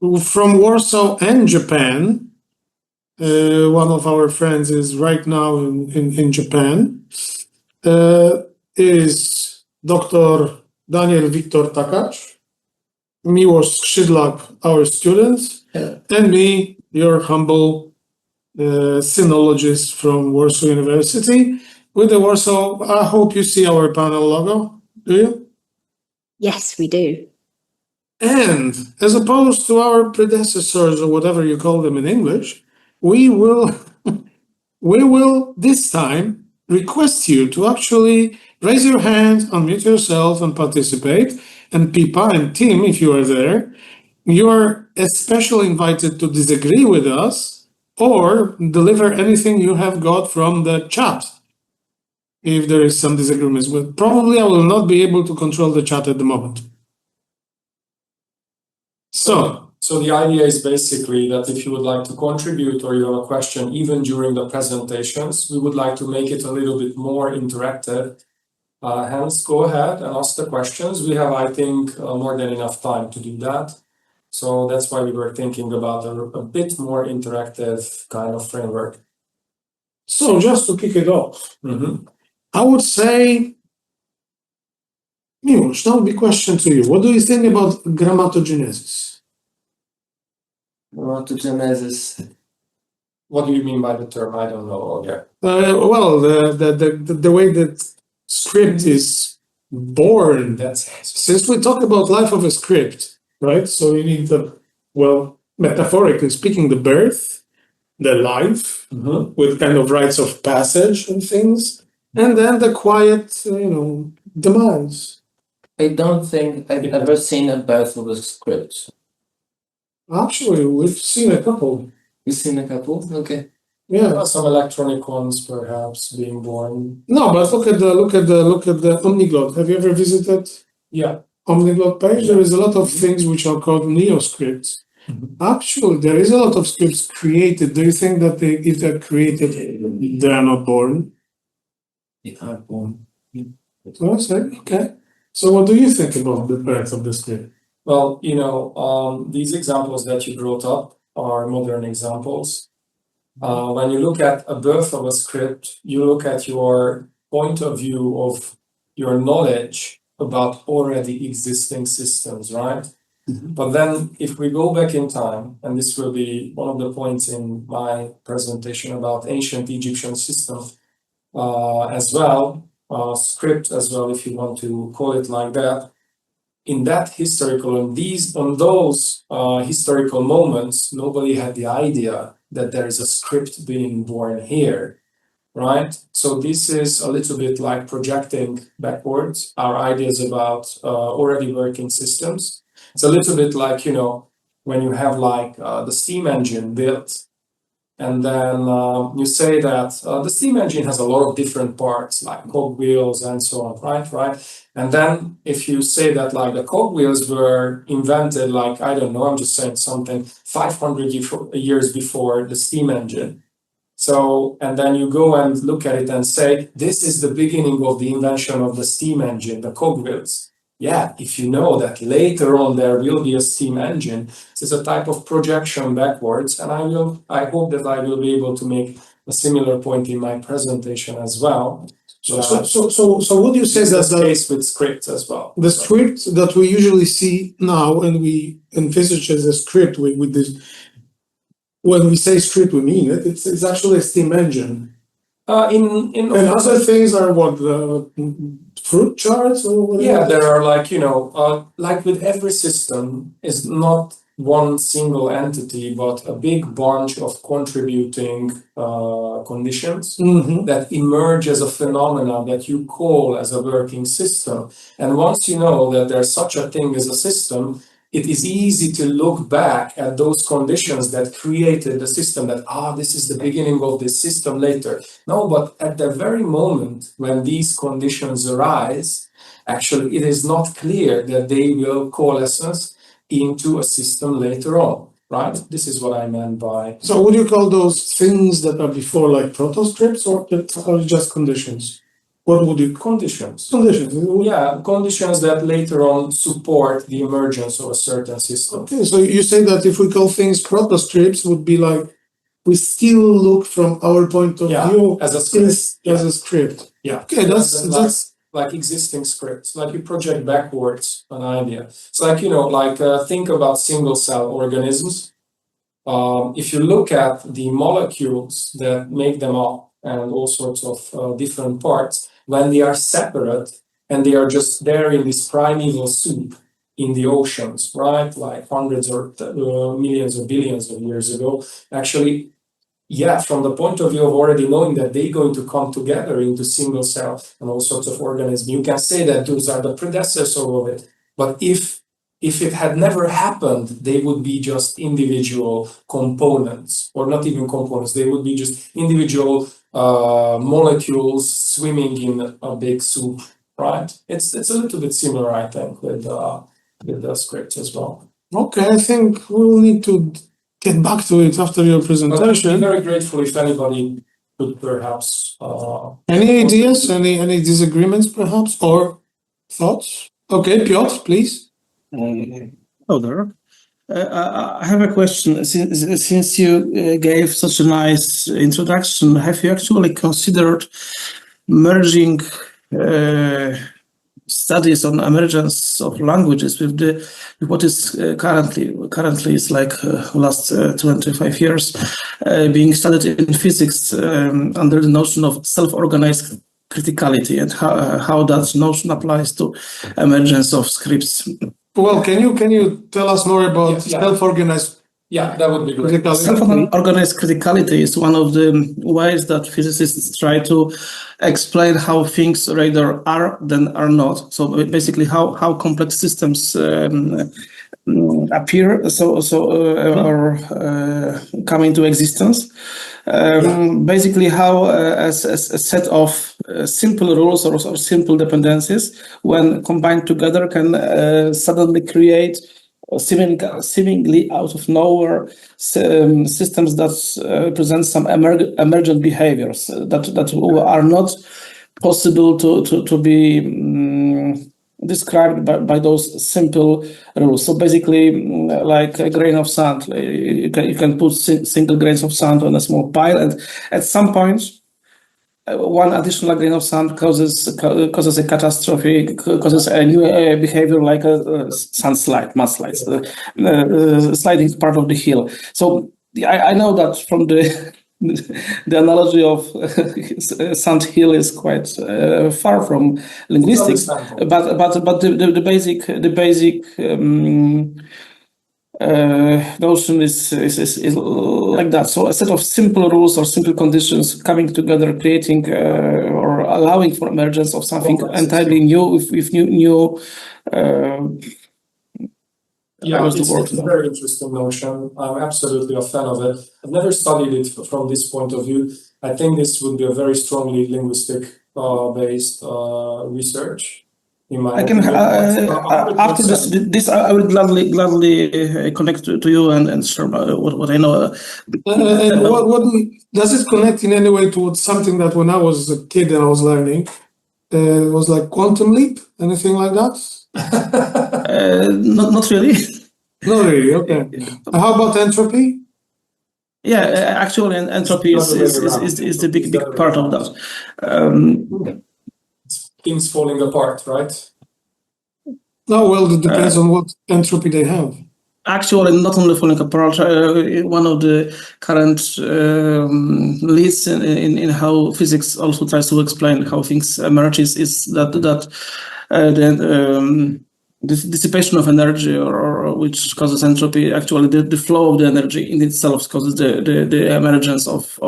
from Warsaw and Japan. One of our friends is right now in Japan. Is Dr. Daniel Wiktor Takacz, Miłosz Skrzydlak, our student, and me, your humble sinologist from Warsaw University. With the Warsaw, I hope you see our panel logo. Do you? Yes, we do. And as opposed to our predecessors or whatever you call them in English, we will this time request you to actually raise your hand, unmute yourself, and participate. And Pipa and Tim, if you are there, you are especially invited to disagree with us or deliver anything you have got from the chat. If there is some disagreements with, probably I will not be able to control the chat at the moment. So the idea is basically that if you would like to contribute or you have a question even during the presentations, we would like to make it a little bit more interactive. Hence, go ahead and ask the questions. We have, I think, more than enough time to do that. So that's why we were thinking about a bit more interactive kind of framework. So just to kick it off, I would say, Miłosz, that would be a question to you. What do you think about grammatogenesis? Grammatogenesis. What do you mean by the term? I don't know. Yeah. Well, the way that script is born. Since we talk about life of a script, right? So you need metaphorically speaking, the birth, the life, with kind of rites of passage and things, and then the quiet, demise. I don't think I've ever seen a birth of a script. Actually, we've seen a couple. You've seen a couple? Okay. Yeah. Some electronic ones perhaps being born. No, but look at the Omniglot. Have you ever visited? Yeah. Omniglot page? There is a lot of things which are called neoscripts. Actually, there is a lot of scripts created. Do you think that if they're created, they are not born? They are born. Okay. So what do you think about the birth of the script? Well, these examples that you brought up are modern examples. When you look at a birth of a script, you look at your point of view of your knowledge about already existing systems, right? But then if we go back in time, and this will be one of the points in my presentation about ancient Egyptian systems as well, script as well, if you want to call it like that. In that historical, on those historical moments, nobody had the idea that there is a script being born here, right? So this is a little bit like projecting backwards our ideas about already working systems. It's a little bit like, when you have like the steam engine built, and then you say that the steam engine has a lot of different parts, like cogwheels and so on, right? And then if you say that like the cogwheels were invented, like, I don't know, I'm just saying something, 500 years before the steam engine. So, and then you go and look at it and say, this is the beginning of the invention of the steam engine, the cogwheels. Yeah, if you know that later on there will be a steam engine, this is a type of projection backwards, and I hope that I will be able to make a similar point in my presentation as well. So would you say that the case with scripts as well? The script that we usually see now, and we envisage as a script with this. When we say script, we mean it. It's actually a steam engine. And other things are what, the fruit charts or whatever? Yeah, there are like with every system is not one single entity, but a big bunch of contributing conditions that emerge as a phenomena that you call as a working system. And once you know that there's such a thing as a system, it is easy to look back at those conditions that created the system, that, this is the beginning of this system later. No, but at the very moment when these conditions arise, actually it is not clear that they will coalesce into a system later on, right? This is what I meant by... So would you call those things that are before like proto-scripts or just conditions? What would you Conditions. conditions? Yeah, conditions that later on support the emergence of a certain system. Okay, so you say that if we call things proto-scripts, would be like we still look from our point of view as a script. as a script. Yeah. Okay, that's like existing scripts, like you project backwards an idea. It's like, think about single cell organisms. If you look at the molecules that make them up and all sorts of different parts, when they are separate and they are just there in this primeval soup in the oceans, right? Like hundreds or millions or billions of years ago, actually, yeah, from the point of view of already knowing that they're going to come together into single cell and all sorts of organisms, you can say that those are the predecessors of it. But if it had never happened, they would be just individual components, or not even components. They would be just individual molecules swimming in a big soup, right? It's a little bit similar, I think, with the scripts as well. okay. I think we will need to get back to it after your But I'd be presentation. very grateful if anybody could perhaps. Any ideas? Any disagreements, perhaps, or thoughts? Okay, Piotr, please. Hello there. I have a question. Since you gave such a nice introduction, have you actually considered merging studies on emergence of languages with what is currently is like last 25 years being studied in physics under the notion of self-organized criticality, and how that notion applies to emergence of scripts? Well, can you tell us more about Yeah. self-organized Yeah, that would be great. criticality? Self-organized criticality is one of the ways that physicists try to explain how things rather are than are not. So basically, how complex systems appear, or come into existence. Basically, how a set of simple rules or simple dependencies, when combined together, can suddenly create seemingly out of nowhere systems that present some emergent behaviors that are not possible to be described by those simple rules. So basically, like a grain of sand, you can put single grains of sand on a small pile, and at some point, one additional grain of sand causes a catastrophe, causes a new behavior, like a mudslide, sliding part of the hill. So I know that from the analogy of sand hill is quite far from linguistics, but the basic notion is like that. So a set of simple rules or simple conditions coming together, creating or allowing for emergence of something entirely new with new. Yeah, it's a very interesting notion. I'm absolutely a fan of it. I've never studied it from this point of view. I think this would be a very strongly linguistic based research. I can after this I will gladly connect to you and share what I know. And what does it connect in any way to something that when I was a kid and I was learning, it was like quantum leap, anything like that? Not really. Not really. Okay. How about entropy? Yeah, actually, entropy is the big part of that. Things falling apart, right? No, well, it depends on what entropy they have. Actually, not only falling apart. One of the current leads in how physics also tries to explain how things emerge is that the dissipation of energy, or which causes entropy. Actually, the flow of the energy in itself causes the emergence of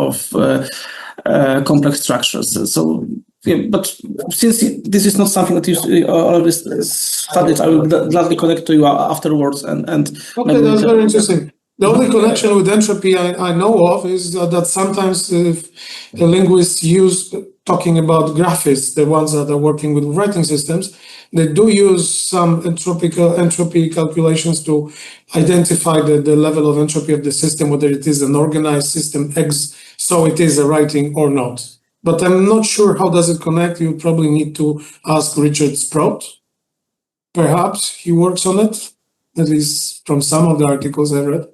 complex structures. So. Yeah, but since this is not something that you already studied, I will gladly connect to you afterwards. And okay, that's very interesting. The only connection with entropy I know of is that sometimes the linguists use, talking about graphists, the ones that are working with writing systems, they do use some entropy calculations to identify the level of entropy of the system, whether it is an organized system X, so it is a writing or not. but I'm not sure how does it connect. You probably need to ask Richard Sprout. Perhaps he works on it, at least from some of the articles I read.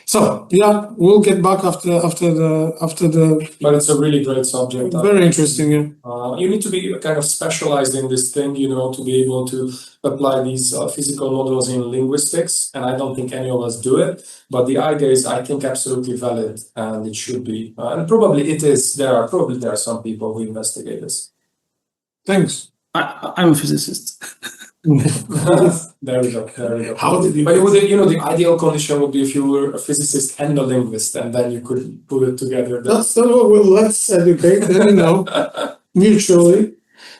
So yeah, we'll get back after the. But it's a really great subject. Very interesting. Yeah. You need to be kind of specialized in this thing, to be able to apply these physical models in linguistics. And I don't think any of us do it. But the idea is, I think, absolutely valid, and it should be. And probably it is. There are some people who investigate this. Thanks. I'm a physicist. There we go. How did you? But the ideal condition would be if you were a physicist and a linguist, and then you could put it together. That's not what let's educate them, mutually.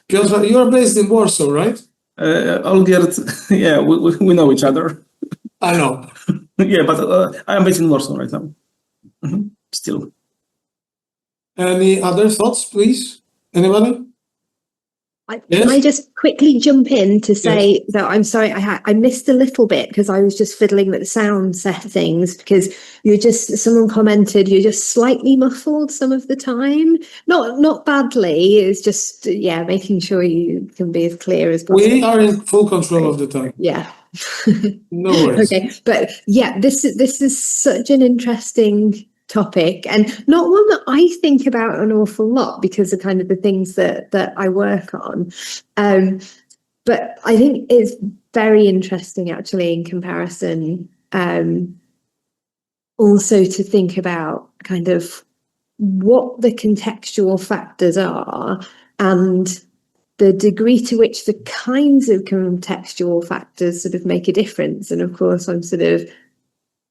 Piotr, you are based in Warsaw, right? Olgierd, yeah, we know each other. I know. Yeah, but I'm based in Warsaw right now. Still. Any other thoughts, please? Anybody? Can I just quickly jump in to say that I'm sorry, I missed a little bit because I was just fiddling with the sound settings, because someone commented you're just slightly muffled some of the time. Not badly, it's just, making sure you can be as clear as possible. We are in full control of the time. Yeah. No worries. Okay, but this is such an interesting topic, and not one that I think about an awful lot because of kind of the things that I work on. But I think it's very interesting actually in comparison, also to think about kind of what the contextual factors are and the degree to which the kinds of contextual factors sort of make a difference. And of course, I'm sort of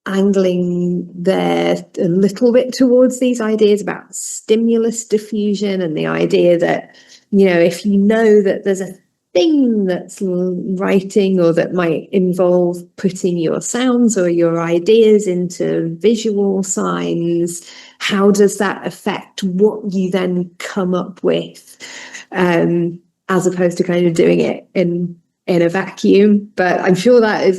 angling there a little bit towards these ideas about stimulus diffusion and the idea that, if you know that there's a thing that's writing or that might involve putting your sounds or your ideas into visual signs, how does that affect what you then come up with, as opposed to kind of doing it in a vacuum. But I'm sure that is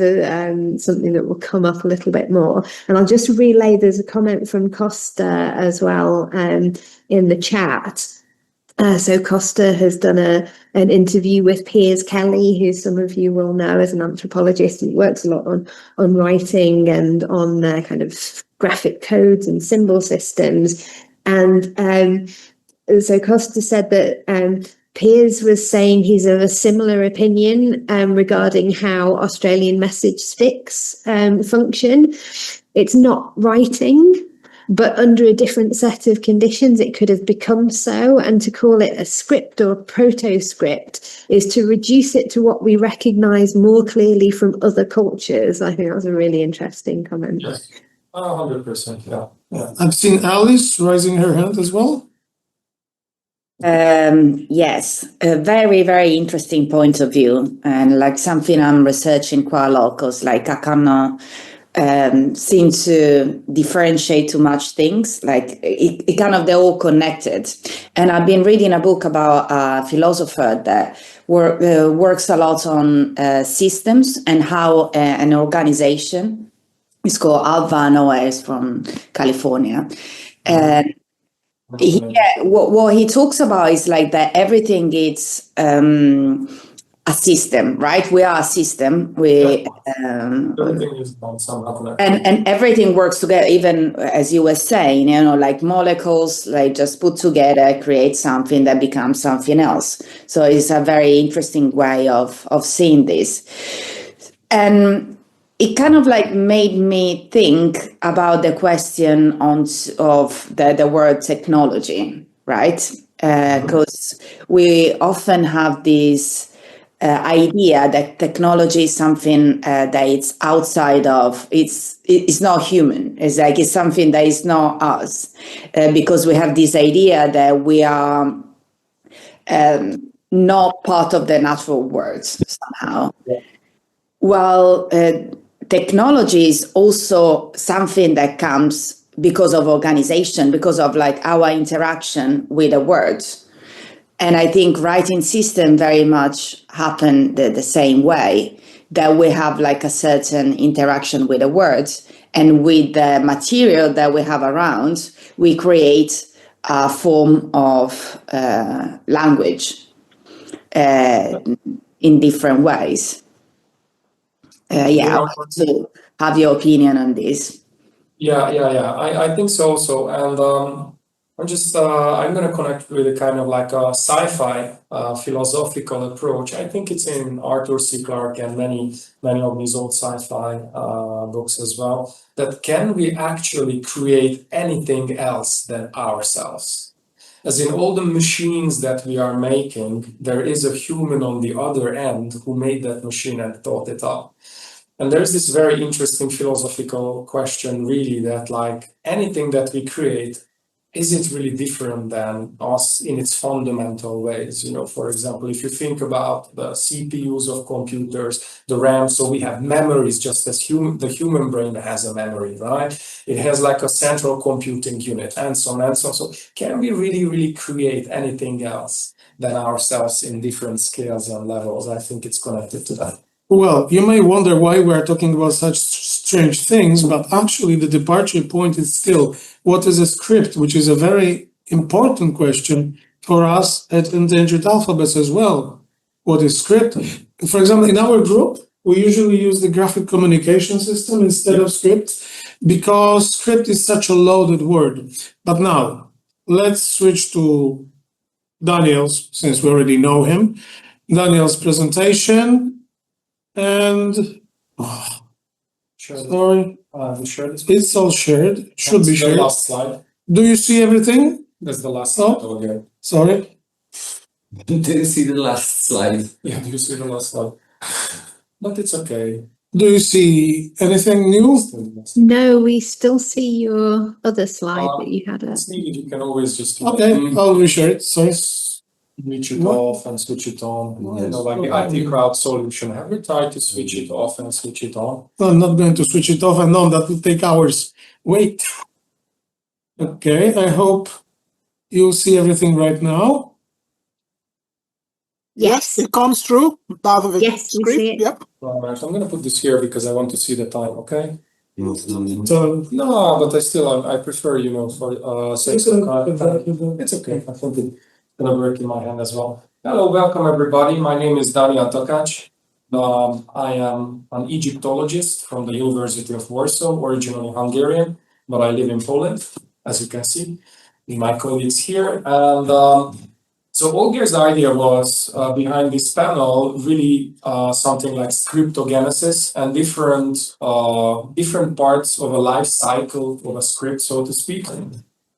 something that will come up a little bit more. And I'll just relay, there's a comment from Costa as well in the chat. So Costa has done an interview with Piers Kelly, who some of you will know as an anthropologist. He works a lot on writing and on kind of graphic codes and symbol systems. And so Costa said that Piers was saying he's of a similar opinion regarding how Australian message sticks function. It's not writing, but under a different set of conditions, it could have become so. And to call it a script or proto-script is to reduce it to what we recognise more clearly from other cultures. I think that was a really interesting comment. Yes, 100%. Yeah. I've seen Alice raising her hand as well. Yes, a very, very interesting point of view, and like something I'm researching quite a lot, because like I cannot seem to differentiate too much things. Like it kind of, they're all connected. And I've been reading a book about a philosopher that works a lot on systems and how an organization, it's called Alva Noah, is from California, and what he talks about is like that everything is a system, right? We are a system. Everything is somehow connected. And everything works together, even as you were saying, like molecules, like just put together, create something that becomes something else. So it's a very interesting way of seeing this. And it kind of like made me think about the question of the word technology, right? Because we often have this idea that technology is something that it's outside of, it's not human. It's like it's something that is not us, because we have this idea that we are not part of the natural world somehow. Yeah. Well, technology is also something that comes because of organization, because of like our interaction with the words. And I think writing system very much happen the same way, that we have like a certain interaction with the words, and with the material that we have around, we create form of language in different ways. I want to have your opinion on this. Yeah. I think so also. And I'm going to connect with a kind of like a sci-fi philosophical approach. I think it's in Arthur C. Clarke and many of these old sci-fi books as well. That can we actually create anything else than ourselves? As in all the machines that we are making, there is a human on the other end who made that machine and thought it up. And there's this very interesting philosophical question, really, that like anything that we create, is it really different than us in its fundamental ways? You know, for example, if you think about the CPUs of computers, the RAM, so we have memories just as the human brain has a memory, right? It has like a central computing unit and so on and so on. So can we really create anything else than ourselves in different scales and levels? I think it's connected to that. Well, you may wonder why we're talking about such strange things, but actually the departure point is still what is a script, which is a very important question for us at Endangered Alphabets as well. What is script? For example, in our group, we usually use the graphic communication system instead of script because script is such a loaded word. But now, let's switch to Daniel's, since we already know him. Daniel's presentation. And sorry, it's all shared. Should be shared. The last slide. Do you see everything? That's the last slide over here. Sorry. Didn't see the last slide. Yeah, do you see the last slide? But it's okay. Do you see anything new? No, we still see your other slide that you had up. It's needed. You can always just Okay, I'll reshare it. Sorry. Switch it off and switch it on. You know, like the IT crowd solution. Have you tried to switch it off and switch it on? No, I'm not going to switch it off and on. That will take hours. Wait. Okay, I hope you'll see everything right now. Yes. It comes through. Yes, we see it. Yep. Right, I'm going to put this here because I want to see the time, okay? So, No, but I prefer, you know, for sake of time. It's okay. I think it's going to work in my hand as well. Hello, welcome everybody. My name is Daniel Takács. I am an Egyptologist from the University of Warsaw, originally Hungarian, but I live in Poland, as you can see, with my colleagues here. And so Olger's idea was behind this panel really something like scriptogenesis and different parts of a life cycle of a script, so to speak.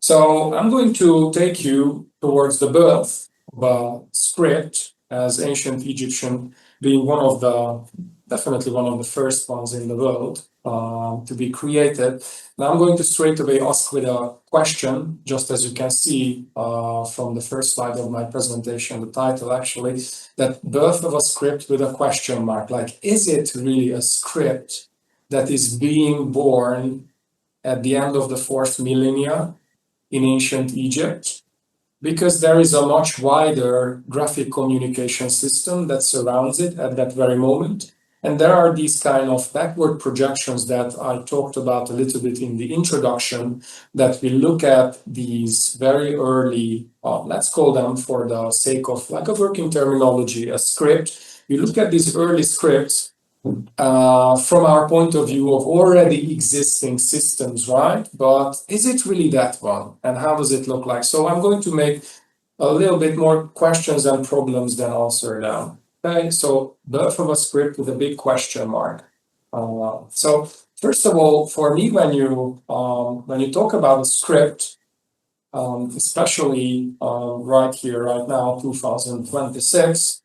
So I'm going to take you towards the birth of a script as ancient Egyptian being definitely one of the first ones in the world to be created. Now I'm going to straight away ask with a question, just as you can see from the first slide of my presentation, the title actually, that birth of a script with a question mark. Like, is it really a script that is being born at the end of the 4th millennia in ancient Egypt? Because there is a much wider graphic communication system that surrounds it at that very moment. And there are these kind of backward projections that I talked about a little bit in the introduction, that we look at these very early, let's call them for the sake of like a working terminology, a script. We look at these early scripts from our point of view of already existing systems, right? But is it really that one? And how does it look like? So I'm going to make a little bit more questions and problems than answer now. Okay, so birth of a script with a big question mark. So first of all, for me, when you talk about a script, especially right here, right now, 2026,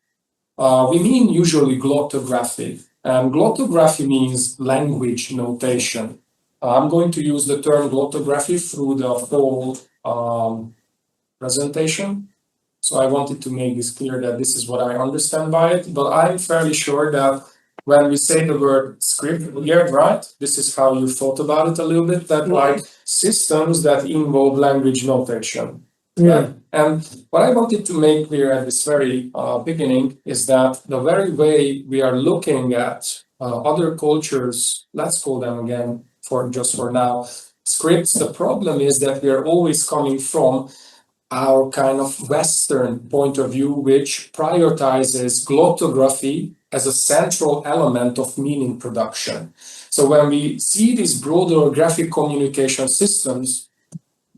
we mean usually glottography. And glottography means language notation. I'm going to use the term glottography through the whole presentation. So I wanted to make this clear that this is what I understand by it, but I'm fairly sure that when we say the word script here, right, this is how you thought about it a little bit, that like systems that involve language notation. Yeah. And what I wanted to make clear at this very beginning is that the very way we are looking at other cultures, let's call them again for now, scripts. The problem is that we are always coming from our kind of Western point of view, which prioritizes glottography as a central element of meaning production. So when we see these broader graphic communication systems,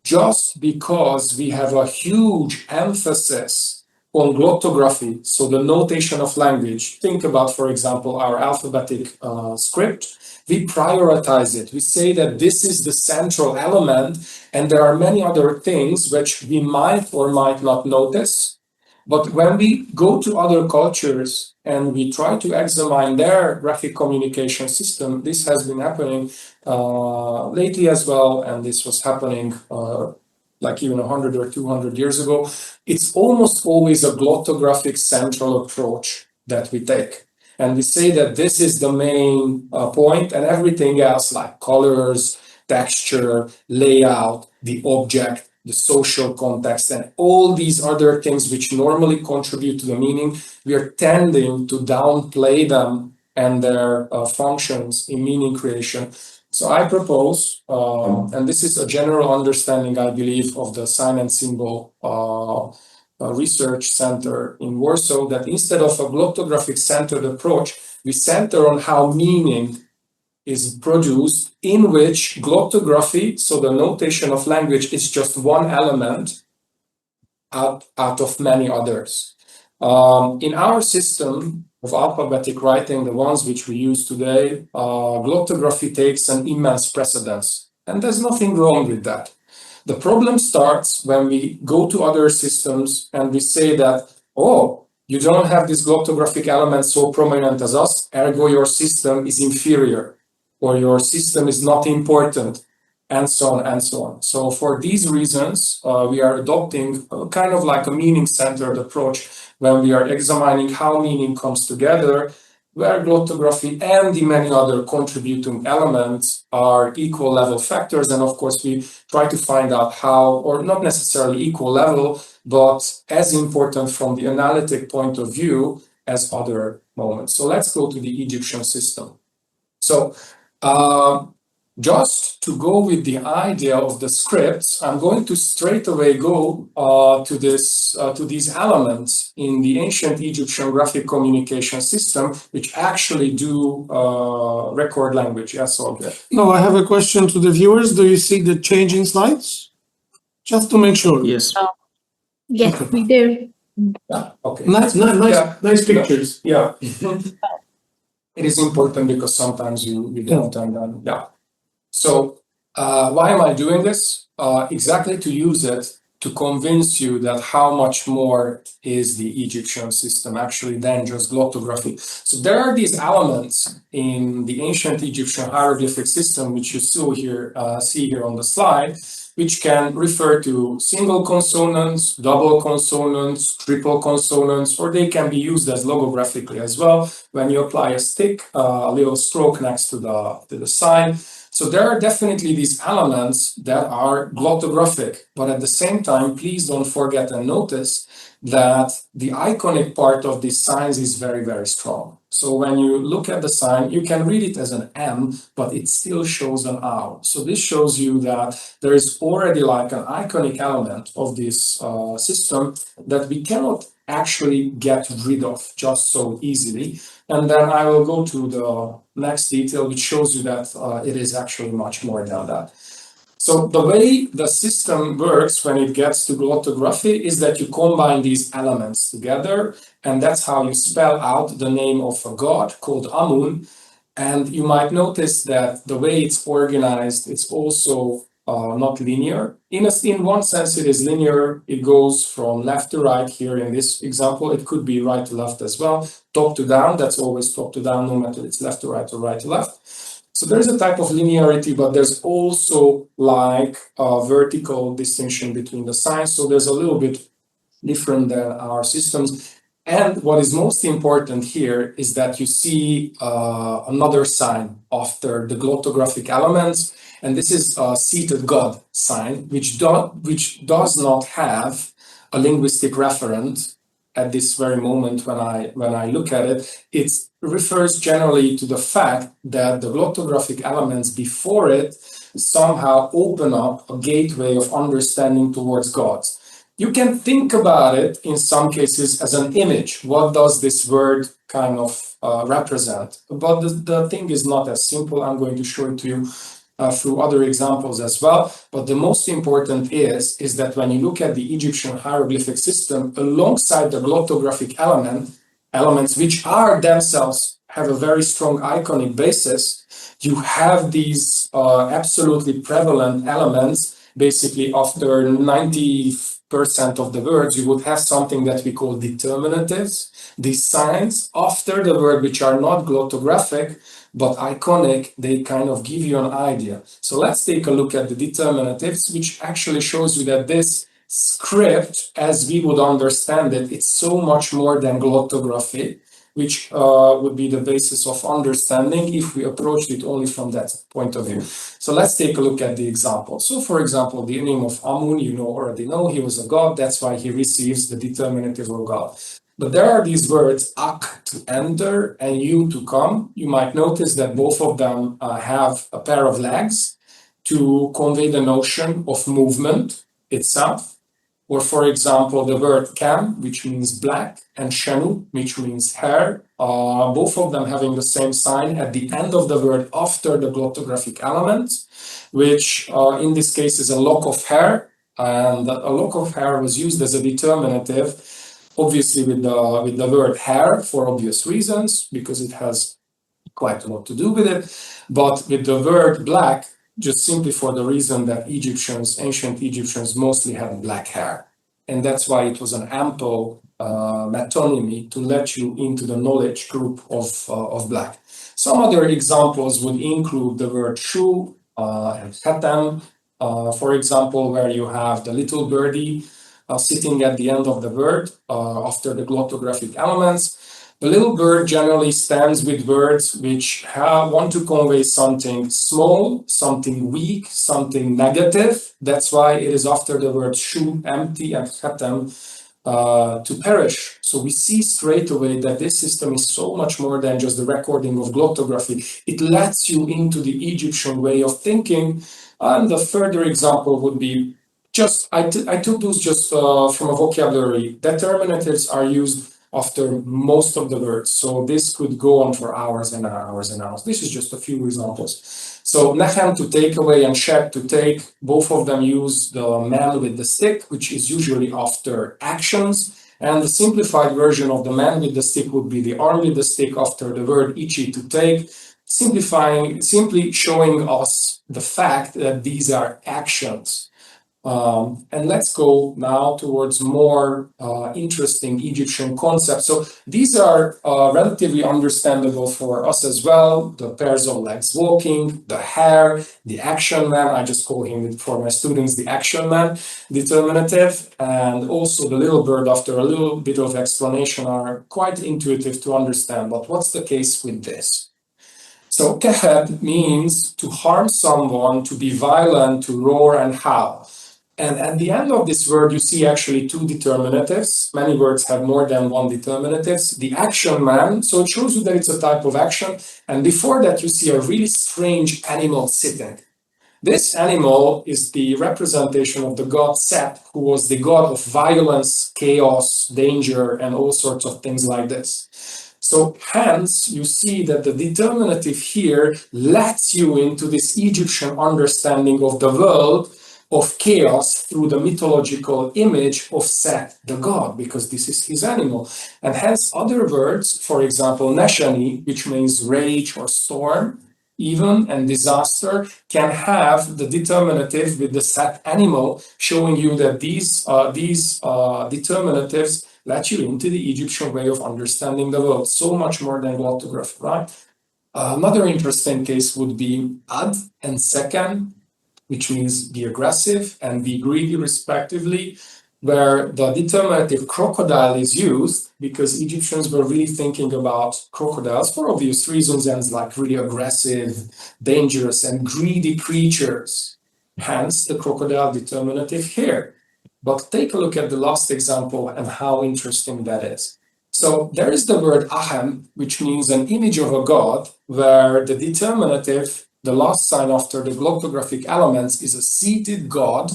just because we have a huge emphasis on glottography, so the notation of language, think about, for example, our alphabetic script, we prioritize it. We say that this is the central element, and there are many other things which we might or might not notice. But when we go to other cultures and we try to examine their graphic communication system, this has been happening lately as well, and this was happening like even 100 or 200 years ago. It's almost always a glottographic central approach that we take. And we say that this is the main point, and everything else like colors, texture, layout, the object, the social context, and all these other things which normally contribute to the meaning, we are tending to downplay them and their functions in meaning creation. So I propose, and this is a general understanding, I believe, of the Sign and Symbol Research Center in Warsaw, that instead of a glottographic centered approach, we center on how meaning is produced, in which glottography, so the notation of language, is just one element out of many others. In our system of alphabetic writing, the ones which we use today, glottography takes an immense precedence, and there's nothing wrong with that. The problem starts when we go to other systems and we say that, oh, you don't have this glottographic element so prominent as us, ergo your system is inferior, or your system is not important, and so on and so on. So for these reasons, we are adopting kind of like a meaning-centered approach when we are examining how meaning comes together, where glottography and the many other contributing elements are equal level factors. And of course, we try to find out how, or not necessarily equal level, but as important from the analytic point of view as other moments. So let's go to the Egyptian system. So just to go with the idea of the scripts, I'm going to straight away go to these elements in the ancient Egyptian graphic communication system, which actually do record language. Yes, Olga. No, I have a question to the viewers. Do you see the changing slides? Just to make sure. Yes. Yes, we do. Yeah, okay. Nice pictures. Yeah. It is important because sometimes you don't, and yeah. So why am I doing this? Exactly to use it to convince you that how much more is the Egyptian system actually than just glottography. So there are these elements in the ancient Egyptian hieroglyphic system, which you see here on the slide, which can refer to single consonants, double consonants, triple consonants, or they can be used as logographically as well when you apply a stick, a little stroke next to the sign. So there are definitely these elements that are glottographic, but at the same time, please don't forget and notice that the iconic part of these signs is very, very strong. So when you look at the sign, you can read it as an M, but it still shows an owl. So this shows you that there is already like an iconic element of this system that we cannot actually get rid of just so easily. And then I will go to the next detail, which shows you that it is actually much more than that. So the way the system works when it gets to glottography is that you combine these elements together, and that's how you spell out the name of a god called Amun. And you might notice that the way it's organized, it's also not linear. In one sense, it is linear. It goes from left to right here in this example. It could be right to left as well. Top to down, that's always top to down, no matter it's left to right or right to left. So there's a type of linearity, but there's also like a vertical distinction between the signs. So there's a little bit different than our systems. And what is most important here is that you see another sign after the glottographic elements. And this is a seated God sign, which does not have a linguistic referent at this very moment when I look at it. It refers generally to the fact that the glottographic elements before it somehow open up a gateway of understanding towards gods. You can think about it in some cases as an image. What does this word kind of represent? But the thing is not as simple. I'm going to show it to you through other examples as well. But the most important is that when you look at the Egyptian hieroglyphic system, alongside the glottographic elements, which are themselves have a very strong iconic basis, you have these absolutely prevalent elements. Basically, after 90% of the words, you would have something that we call determinatives, these signs after the word which are not glottographic, but iconic. They kind of give you an idea. So let's take a look at the determinatives, which actually shows you that this script, as we would understand it, it's so much more than glottography, which would be the basis of understanding if we approached it only from that point of view. So let's take a look at the example. So for example, the name of Amun, you already know he was a god, that's why he receives the determinative of God. But there are these words, ak to enter and you to come. You might notice that both of them have a pair of legs to convey the notion of movement itself. Or for example, the word kam, which means black, and shenu, which means hair, both of them having the same sign at the end of the word after the glottographic element, which in this case is a lock of hair. And a lock of hair was used as a determinative, obviously with the word hair for obvious reasons, because it has quite a lot to do with it. But with the word black, just simply for the reason that ancient Egyptians mostly had black hair. And that's why it was an ample metonymy to let you into the knowledge group of black. Some other examples would include the word shu and khatam, for example, where you have the little birdie sitting at the end of the word after the glottographic elements. The little bird generally stands with words which want to convey something small, something weak, something negative. That's why it is after the word shu, empty, and khatam, to perish. So we see straight away that this system is so much more than just the recording of glottography. It lets you into the Egyptian way of thinking. And the further example would be I took those just from a vocabulary. Determinatives are used after most of the words. So this could go on for hours and hours and hours. This is just a few examples. So nechem to take away and shed to take, both of them use the man with the stick, which is usually after actions. And the simplified version of the man with the stick would be the arm with the stick after the word ichi to take, simply showing us the fact that these are actions. And let's go now towards more interesting Egyptian concepts. So these are relatively understandable for us as well. The pairs of legs walking, the hair, the action man. I just call him for my students the action man determinative. And also the little bird, after a little bit of explanation, are quite intuitive to understand. But what's the case with this? So kahab means to harm someone, to be violent, to roar and howl. And at the end of this word, you see actually two determinatives. Many words have more than one determinatives. The action man, so it shows you that it's a type of action. And before that, you see a really strange animal sitting. This animal is the representation of the god Set, who was the god of violence, chaos, danger, and all sorts of things like this. So hence, you see that the determinative here lets you into this Egyptian understanding of the world, of chaos, through the mythological image of Set, the god, because this is his animal. And hence other words, for example, Neshani, which means rage or storm, even, and disaster, can have the determinative with the Set animal, showing you that these determinatives let you into the Egyptian way of understanding the world, so much more than glottography, right? Another interesting case would be Ad and Sekan, which means be aggressive and be greedy respectively, where the determinative crocodile is used because Egyptians were really thinking about crocodiles for obvious reasons and like really aggressive, dangerous and greedy creatures. Hence the crocodile determinative here. But take a look at the last example and how interesting that is. So there is the word Ahem, which means an image of a god, where the determinative the last sign after the glottographic elements, is a seated god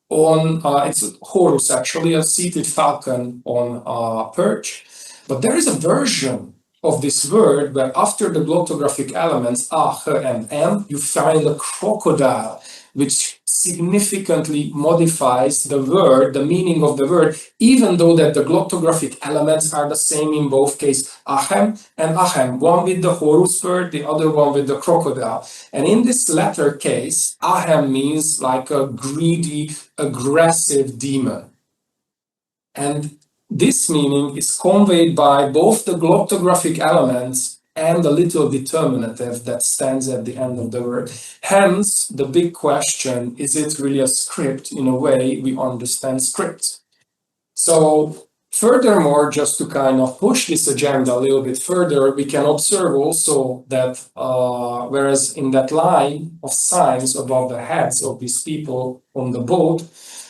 on, it's a Horus actually, a seated falcon on a perch. But there is a version of this word where after the glottographic elements A, H, and M, you find a crocodile, which significantly modifies the word, the meaning of the word, even though that the glottographic elements are the same in both cases, ahem and ahem, one with the Horus word, the other one with the crocodile. And in this latter case, ahem means like a greedy, aggressive demon. And this meaning is conveyed by both the glottographic elements and the little determinative that stands at the end of the word. Hence, the big question, is it really a script in a way we understand scripts? So, furthermore, just to kind of push this agenda a little bit further, we can observe also that whereas in that line of signs above the heads of these people on the boat,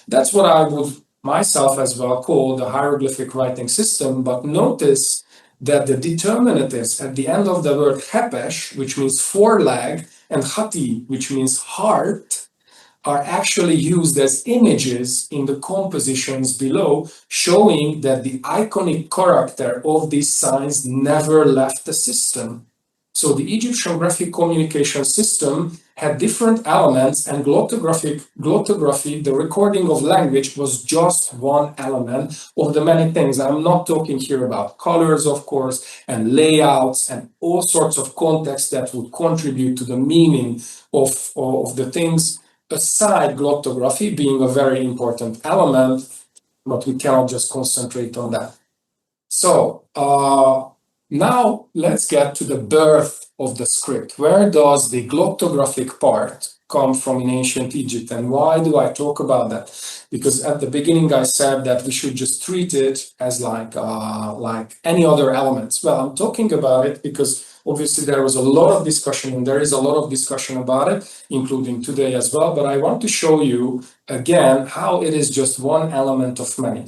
that's what I would myself as well call the hieroglyphic writing system, but notice that the determinatives at the end of the word hepesh, which means foreleg, and hati, which means heart, are actually used as images in the compositions below, showing that the iconic character of these signs never left the system. So the Egyptian graphic communication system had different elements, and glottography, the recording of language, was just one element of the many things. I'm not talking here about colors, of course, and layouts and all sorts of context that would contribute to the meaning of the things, aside glottography being a very important element, but we cannot just concentrate on that. So now let's get to the birth of the script. Where does the glottographic part come from in ancient Egypt, and why do I talk about that? Because at the beginning I said that we should just treat it as like any other elements. Well, I'm talking about it because obviously there was a lot of discussion, and there is a lot of discussion about it, including today as well, but I want to show you again how it is just one element of many.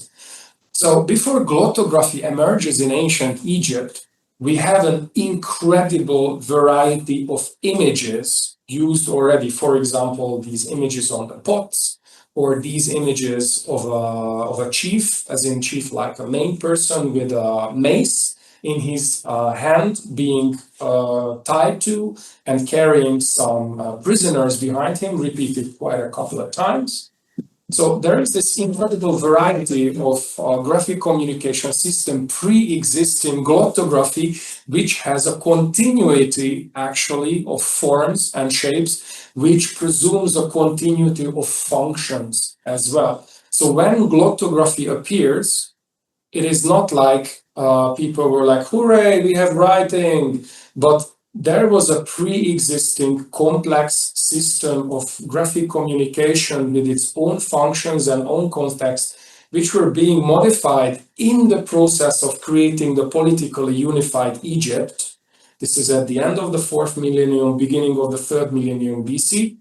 So before glottography emerges in ancient Egypt, we have an incredible variety of images used already. For example, these images on the pots, or these images of a chief, as in chief like a main person with a mace in his hand, being tied to and carrying some prisoners behind him, repeated quite a couple of times. So there is this incredible variety of graphic communication system pre-existing glottography, which has a continuity actually of forms and shapes, which presumes a continuity of functions as well. So when glottography appears, it is not like people were like, hooray, we have writing, but there was a pre-existing complex system of graphic communication with its own functions and own context, which were being modified in the process of creating the politically unified Egypt. This is at the end of the 4th millennium, beginning of the 3rd millennium BC.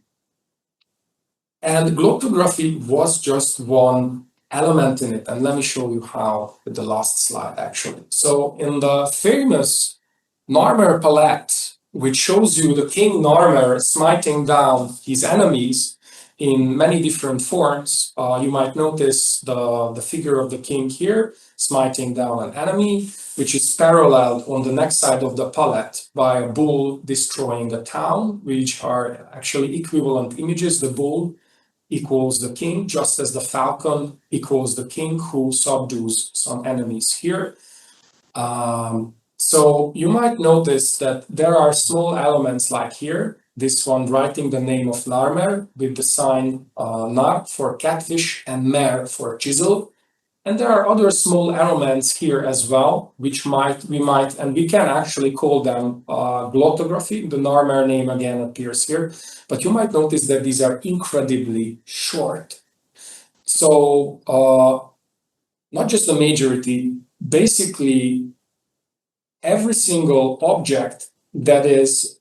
And glottography was just one element in it. And let me show you how with the last slide, actually. So in the famous Narmer palette, which shows you the king Narmer smiting down his enemies in many different forms, you might notice the figure of the king here smiting down an enemy, which is paralleled on the next side of the palette by a bull destroying a town, which are actually equivalent images. The bull equals the king, just as the falcon equals the king who subdues some enemies here. So you might notice that there are small elements like here, this one writing the name of Narmer with the sign Nar for catfish and Mer for chisel. And there are other small elements here as well, which we can actually call them glottography. The Narmer name again appears here, but you might notice that these are incredibly short. So not just the majority, basically every single object that is,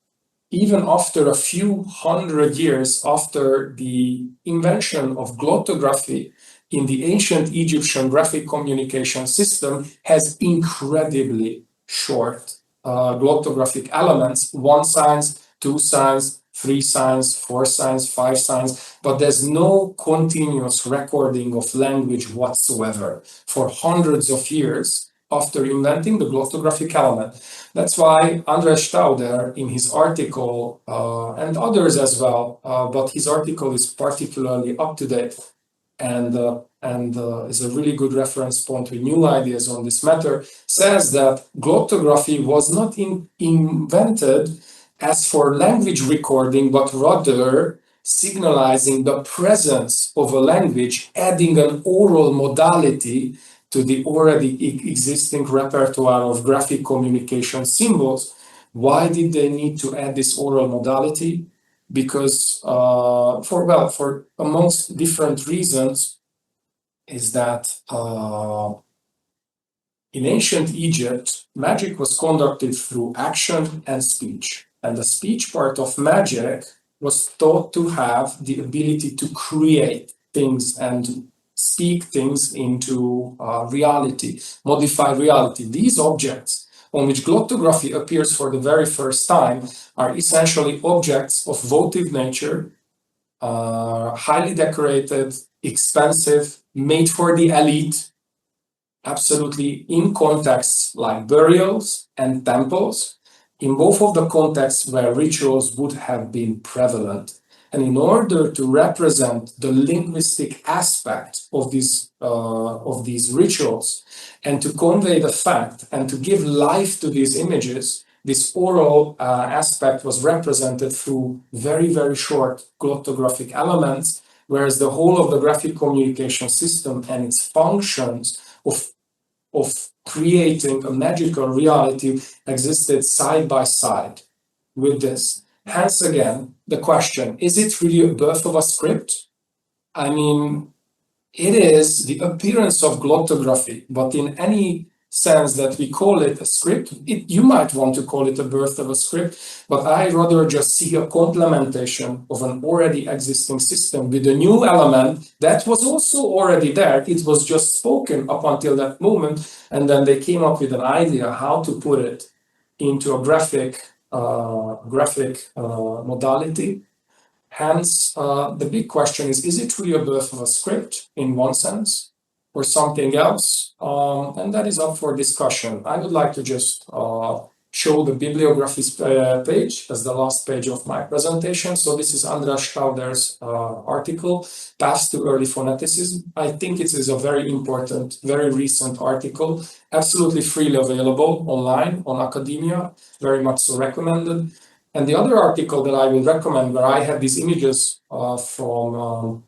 even after a few hundred years after the invention of glottography in the ancient Egyptian graphic communication system, has incredibly short glottographic elements, 1 signs, 2 signs, 3 signs, 4 signs, 5 signs, but there's no continuous recording of language whatsoever for hundreds of years after inventing the glottographic element. That's why András Stauder, in his article, and others as well, but his article is particularly up to date and is a really good reference point with new ideas on this matter, says that glottography was not invented as for language recording, but rather signalizing the presence of a language, adding an oral modality to the already existing repertoire of graphic communication symbols. Why did they need to add this oral modality? Because for amongst different reasons, is that in ancient Egypt, magic was conducted through action and speech. And the speech part of magic was thought to have the ability to create things and speak things into reality, modify reality. These objects on which glottography appears for the very first time are essentially objects of votive nature, highly decorated, expensive, made for the elite, absolutely in contexts like burials and temples, in both of the contexts where rituals would have been prevalent. And in order to represent the linguistic aspect of these rituals and to convey the fact and to give life to these images, this oral aspect was represented through very, very short glottographic elements, whereas the whole of the graphic communication system and its functions of creating a magical reality existed side by side with this. Hence, again, the question, is it really a birth of a script? I mean, it is the appearance of glottography, but in any sense that we call it a script, you might want to call it a birth of a script, but I rather just see a complementation of an already existing system with a new element that was also already there. It was just spoken up until that moment, and then they came up with an idea how to put it into a graphic modality. Hence, the big question is it really a birth of a script in one sense or something else? And that is up for discussion. I would like to just show the bibliography page as the last page of my presentation. So this is András Stauder's article, Paths to Early Phoneticism. I think it is a very important, very recent article, absolutely freely available online on academia, very much so recommended. And the other article that I will recommend, where I have these images from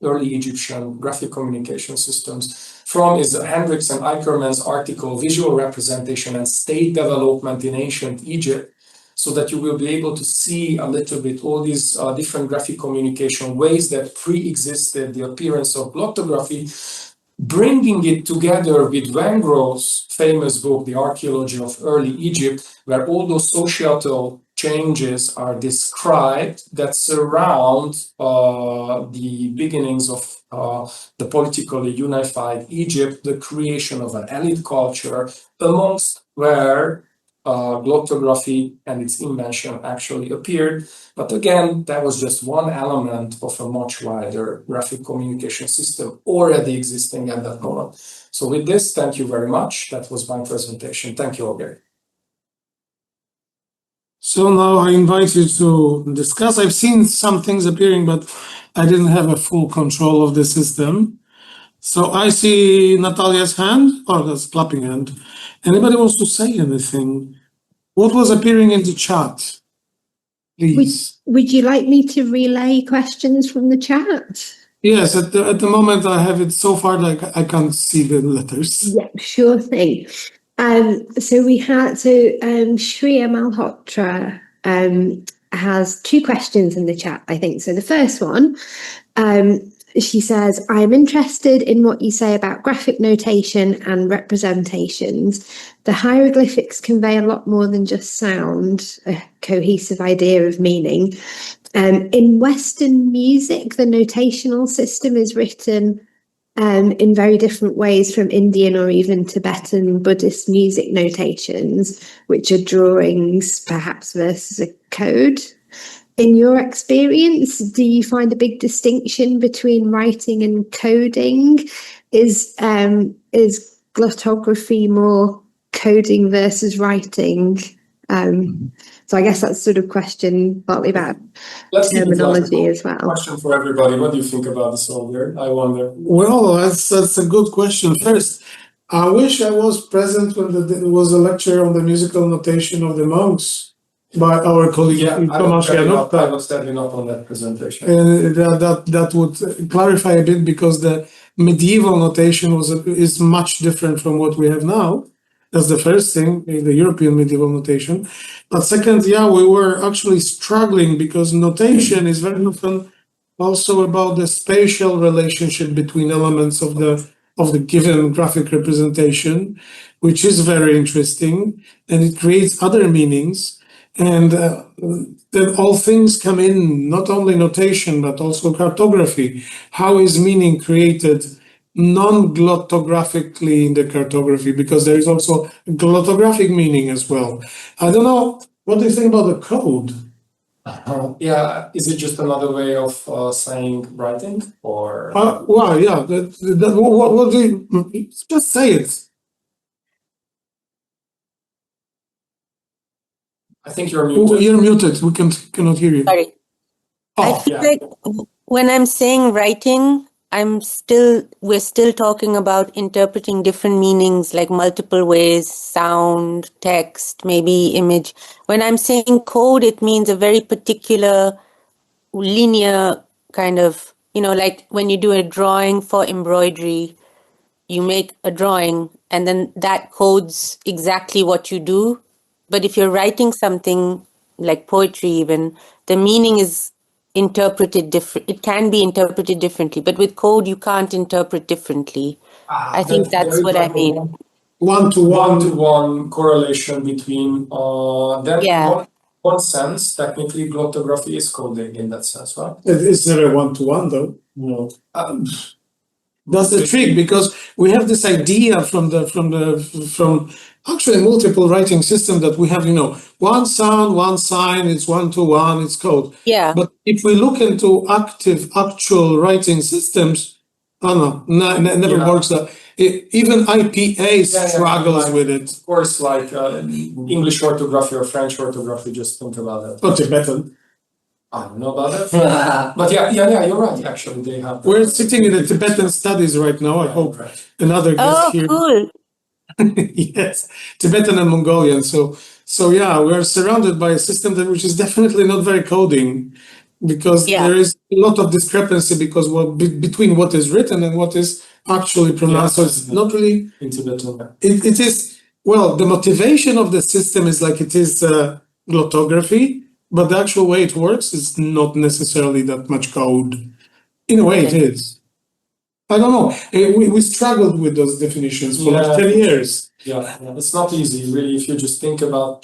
early Egyptian graphic communication systems from, is Hendricks and Eichermann's article, Visual Representation and State Development in Ancient Egypt, so that you will be able to see a little bit all these different graphic communication ways that pre-existed the appearance of glottography, bringing it together with Van Grove's famous book, The Archaeology of Early Egypt, where all those societal changes are described that surround the beginnings of the politically unified Egypt, the creation of an elite culture, amongst where glottography and its invention actually appeared. But again, that was just one element of a much wider graphic communication system already existing at that moment. So with this, thank you very much. That was my presentation. Thank you, Olga. So now I invite you to discuss. I've seen some things appearing, but I didn't have a full control of the system. So I see Natalia's hand, or that's clapping hand. Anybody wants to say anything? What was appearing in the chat? Please. Would you like me to relay questions from the chat? Yes, at the moment I have it so far that I can't see the letters. Yeah, sure thing. Shreya Malhotra has two questions in the chat, I think. So the first one, she says, I'm interested in what you say about graphic notation and representations. The hieroglyphics convey a lot more than just sound, a cohesive idea of meaning. In Western music, the notational system is written in very different ways from Indian or even Tibetan Buddhist music notations, which are drawings perhaps versus a code. in your experience, do you find a big distinction between writing and coding? Is glottography more coding versus writing? So I guess that's sort of question partly about terminology as well. Question for everybody. What do you think about this order? I wonder. Well, that's a good question. First, I wish I was present when there was a lecture on the musical notation of the monks by our colleague Tomasz Januk. I was standing up on that presentation. That would clarify a bit, because the medieval notation is much different from what we have now. That's the first thing, the European medieval notation. But second, we were actually struggling, because notation is very often also about the spatial relationship between elements of the given graphic representation, which is very interesting, and it creates other meanings. And then all things come in, not only notation, but also cartography. How is meaning created non-glottographically in the cartography? Because there is also glottographic meaning as well. I don't know, what do you think about the code? Is it just another way of saying writing, or? Well, yeah, what do you, just say it. I think you're muted. You're muted. We cannot hear you. Sorry. I feel like when I'm saying writing, we're still talking about interpreting different meanings, like multiple ways, sound, text, maybe image. When I'm saying code, it means a very particular linear kind of, like when you do a drawing for embroidery, you make a drawing and then that codes exactly what you do. But if you're writing something like poetry even, the meaning is interpreted different. It can be interpreted differently, but with code, you can't interpret differently. I think that's what I mean. One-to-one correlation between one sense. Technically, glottography is coding in that sense, right? It's never one-to-one, though. No. That's the trick, because we have this idea from actually multiple writing system that we have, one sound, one sign, it's one-to-one, it's code. Yeah. But if we look into actual writing systems, never works. Even IPA struggles with it. Of course, like English orthography or French orthography, just think about it. Or Tibetan. I don't know about it. But you're right, actually. They have. We're sitting in the Tibetan studies right now. I hope another guest here. Oh, cool. Yes, Tibetan and Mongolian. So we are surrounded by a system which is definitely not very coding, because there is a lot of discrepancy between what is written and what is actually pronounced. So it's not really in Tibetan. It is, well, the motivation of the system is like it is glottography, but the actual way it works is not necessarily that much code. In a way, it is. I don't know. We struggled with those definitions for like 10 years. Yeah, it's not easy, really. If you just think about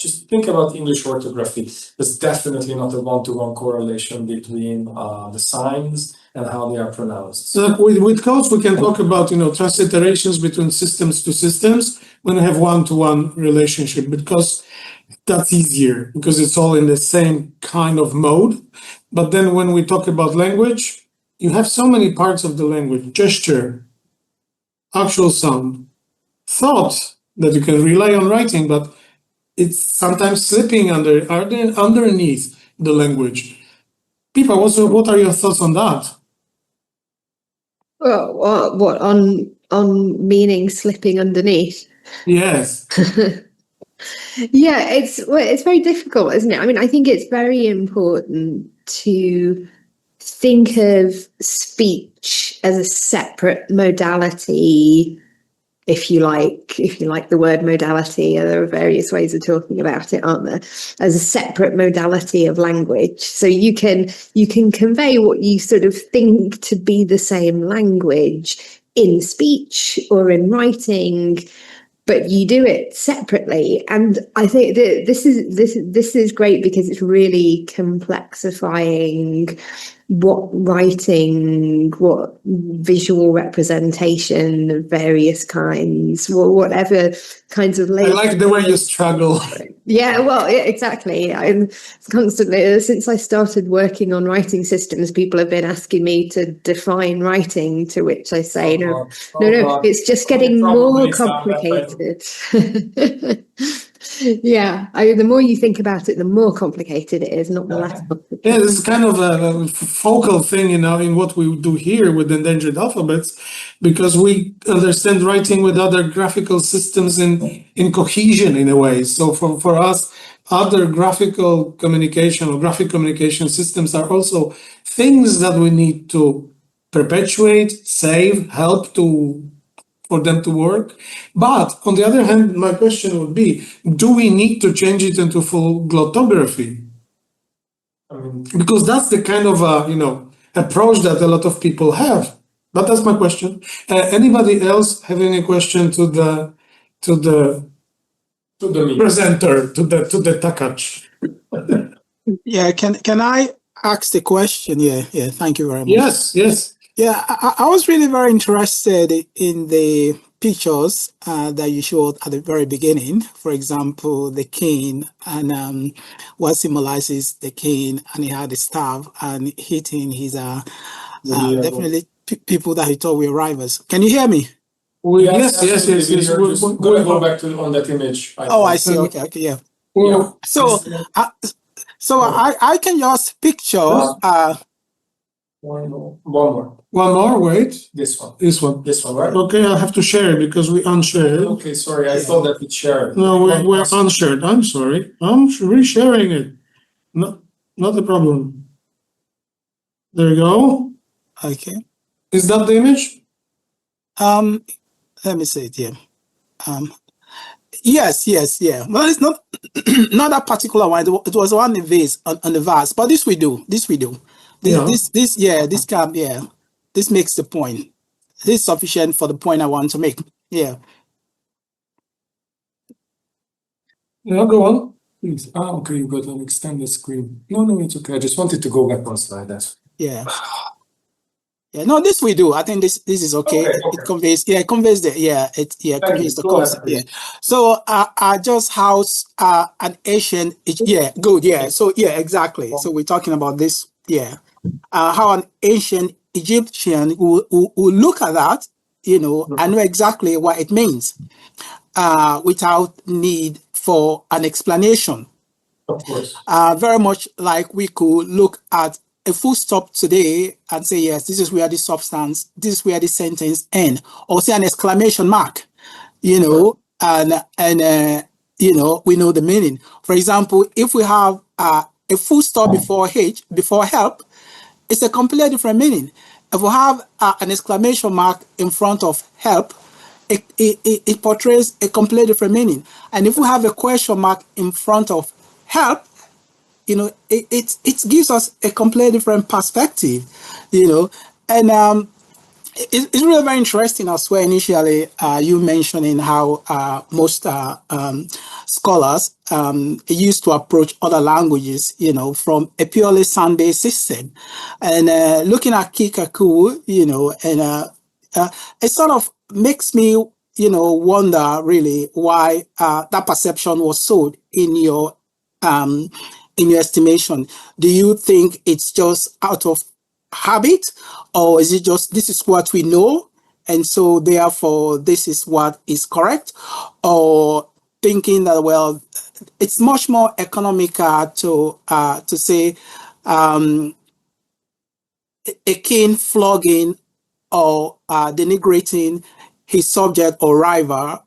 English orthography, there's definitely not a one-to-one correlation between the signs and how they are pronounced. So with codes, we can talk about transliterations between systems to systems when we have one-to-one relationship, because that's easier, because it's all in the same kind of mode. But then when we talk about language, you have so many parts of the language: gesture, actual sound, thought that you can rely on writing, but it's sometimes slipping underneath the language. Pipa, what are your thoughts on that? Well, what on meaning slipping underneath? Yes. Yeah, it's very difficult, isn't it? I mean, I think it's very important to think of speech as a separate modality, if you like the word modality. There are various ways of talking about it, aren't there? As a separate modality of language. So you can convey what you sort of think to be the same language in speech or in writing, but you do it separately. And I think that this is great, because it's really complexifying what writing, what visual representation of various kinds, whatever kinds of I labels. like the way you struggle. Yeah, well, yeah, exactly. I'm constantly, since I started working on writing systems, people have been asking me to define writing, to which I say, no, it's just getting more complicated. Yeah, the more you think about it, the more complicated it is, not the less complicated. Yeah, this is kind of a focal thing, in what we do here with endangered alphabets, because we understand writing with other graphical systems in cohesion in a way. So for us, other graphical communication or graphic communication systems are also things that we need to perpetuate, save, help for them to work. But on the other hand, my question would be, do we need to change it into full glottography? Because that's the kind of approach that a lot of people have. But that's my question. Anybody else having a question to the presenter, to the Takach? Yeah, can I ask the question? Yeah, thank you very much. Yes. Yeah, I was really very interested in the pictures that you showed at the very beginning. For example, the cane and what symbolizes the cane, and he had the staff and hitting his definitely people that he thought were rivals. Can you hear me? Yes. We're gonna go back to on that image. I see. Okay, yeah. Well, So I can just picture. One more. One more, wait. This one. This one, right? Okay, I have to share because we unshared. Okay, sorry, I thought that it's shared. No, we're unshared. I'm sorry. I'm resharing it. No, not a problem. There you go. Okay. Is that the image? Let me see it here. Yes, yeah. Well, it's not not that particular one. It was on the vase, on the vase. But this we do. This makes the point. This is sufficient for the point I want to make. Yeah. Yeah, go on. Please. Okay, you got an extended screen. No, it's okay. I just wanted to go back one slide. Yeah. Yeah, no, this we do. I think this is okay. Okay. It conveys the conveys the concept. Yeah. So just house an Asian good. Yeah. So exactly. So we're talking about this, how an ancient Egyptian will look at that, and know exactly what it means, without need for an explanation. Of course. Very much like we could look at a full stop today and say, yes, this is where the substance, this is where the sentence ends, or say an exclamation mark, and we know the meaning. For example, if we have a full stop before help, it's a completely different meaning. If we have an exclamation mark in front of help, it portrays a completely different meaning. And if we have a question mark in front of help, it gives us a completely different perspective, and it's really very interesting as well. Initially, you mentioning how most scholars used to approach other languages, from a purely sound-based system, and looking at Kikaku, it sort of makes me, wonder really why that perception was sold in your estimation. Do you think it's just out of habit, or is it just this is what we know, and so therefore this is what is correct, or thinking that, well, it's much more economical to say a king flogging or denigrating his subject or rival,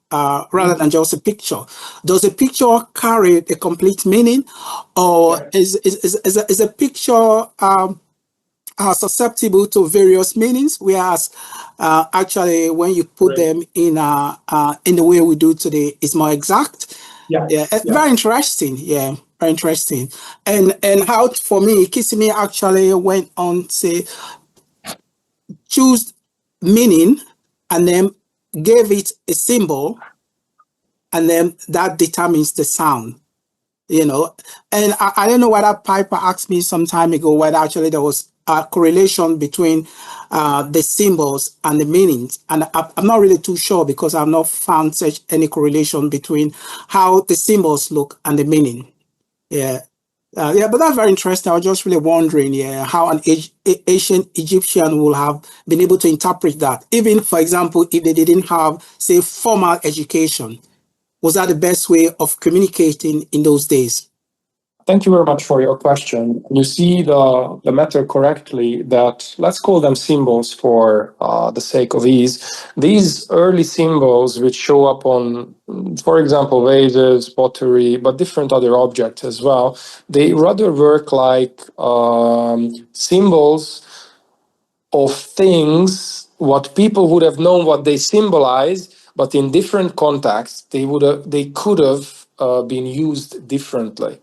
rather than just a picture? Does a picture carry a complete meaning, or is a picture susceptible to various meanings? Whereas actually, when you put them in the way we do today, it's more exact. Very interesting. Yeah, very interesting. And how, for me, Kisimi actually went on say choose meaning and then gave it a symbol, and then that determines the sound, And I don't know whether Piper asked me some time ago whether actually there was correlation between the symbols and the meanings. And I'm not really too sure because I've not found such any correlation between how the symbols look and the meaning. Yeah. Yeah, but that's very interesting. I was just really wondering, how an ancient Egyptian will have been able to interpret that. Even, for example, if they didn't have, say, formal education, was that the best way of communicating in those days? Thank you very much for your question. You see the matter correctly, that let's call them symbols for the sake of ease. These early symbols which show up on, for example, vases, pottery, but different other objects as well, they rather work like symbols of things, what people would have known what they symbolize, but in different contexts, they could have been used differently.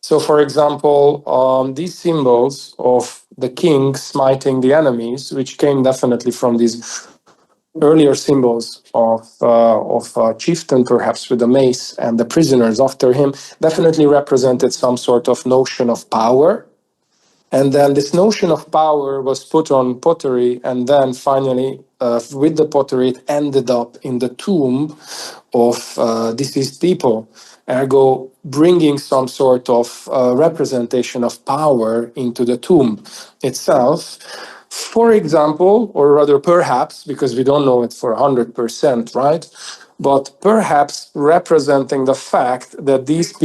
So, for example, these symbols of the king smiting the enemies, which came definitely from these earlier symbols of chieftain, perhaps with the mace and the prisoners after him, definitely represented some sort of notion of power. And then this notion of power was put on pottery, and then finally, with the pottery, it ended up in the tomb of deceased people, ergo bringing some sort of representation of power into the tomb itself. For example, or rather perhaps, because we don't know it for 100%, right? But perhaps representing the fact that these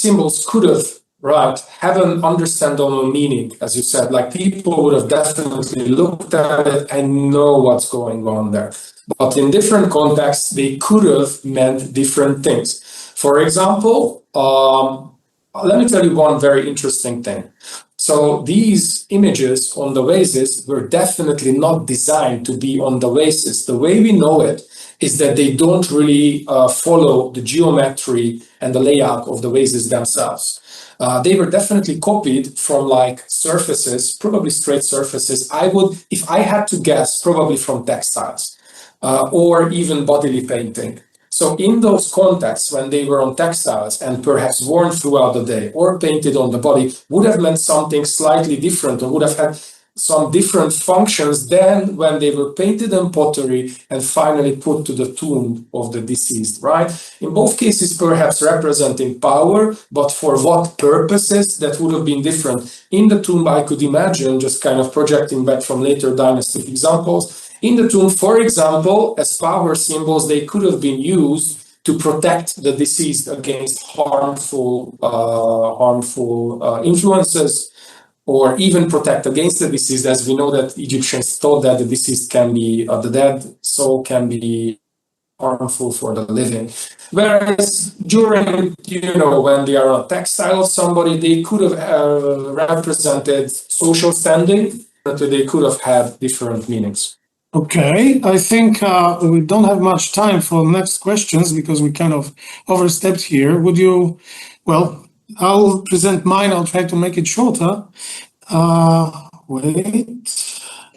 symbols could have an understandable meaning, as you said, like people would have definitely looked at it and know what's going on there. But in different contexts, they could have meant different things. For example, let me tell you one very interesting thing. So these images on the vases were definitely not designed to be on the vases. The way we know it is that they don't really follow the geometry and the layout of the vases themselves. They were definitely copied from like surfaces, probably straight surfaces. If I had to guess, probably from textiles or even bodily painting. So in those contexts, when they were on textiles and perhaps worn throughout the day or painted on the body, would have meant something slightly different, or would have had some different functions than when they were painted in pottery and finally put to the tomb of the deceased, right? In both cases, perhaps representing power, but for what purposes, that would have been different. In the tomb, I could imagine, just kind of projecting back from later dynastic examples, in the tomb, for example, as power symbols, they could have been used to protect the deceased against harmful influences, or even protect against the deceased, as we know that Egyptians thought that the deceased can be, the dead soul can be harmful for the living. Whereas during, when they are on a textile of somebody, they could have represented social standing, but they could have had different meanings. Okay, I think we don't have much time for next questions because we kind of overstepped here. I'll present mine. I'll try to make it shorter. Wait.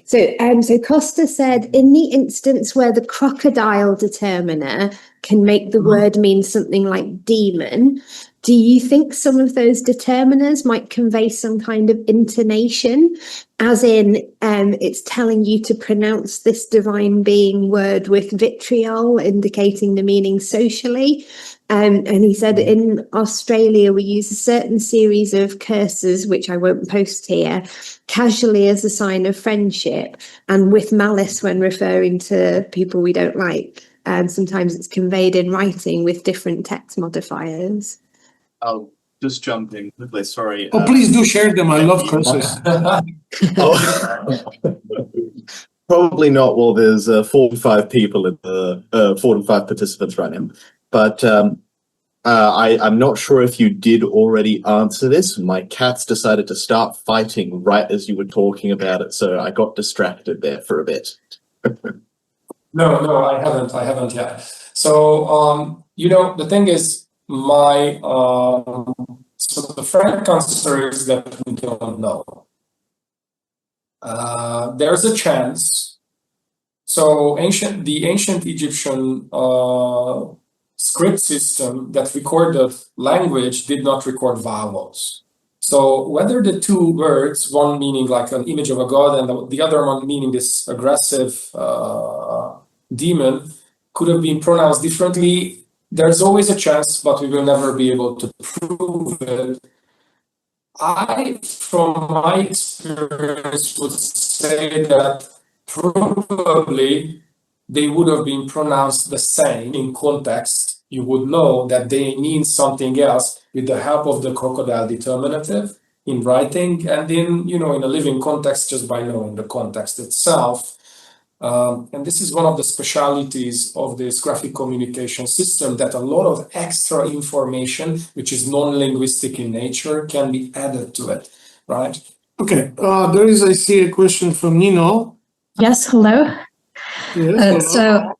So Costa said, in the instance where the crocodile determiner can make the word mean something like demon, do you think some of those determiners might convey some kind of intonation, as in it's telling you to pronounce this divine being word with vitriol, indicating the meaning socially? And he said in Australia, we use a certain series of curses, which I won't post here, casually as a sign of friendship and with malice when referring to people we don't like. And sometimes it's conveyed in writing with different text modifiers. I'll just jump in quickly, sorry. Oh, please do share them. I love curses. Probably not. Well, there's 45 people in the 45 participants right now. But I'm not sure if you did already answer this. My cats decided to start fighting right as you were talking about it, so I got distracted there for a bit. No, I haven't yet. So, the thing is, so the frank answer is that we don't know. There's a chance. So the ancient Egyptian script system that recorded language did not record vowels. So whether the two words, one meaning like an image of a god and the other one meaning this aggressive demon, could have been pronounced differently, there's always a chance, but we will never be able to prove it. From my experience, would say that probably they would have been pronounced the same in context. You would know that they mean something else with the help of the crocodile determinative in writing, and in in a living context just by knowing the context itself. And this is one of the specialities of this graphic communication system, that a lot of extra information, which is non-linguistic in nature, can be added to it, right? Okay, there is, I see a question from Nino. Yes, hello. Yes, hello.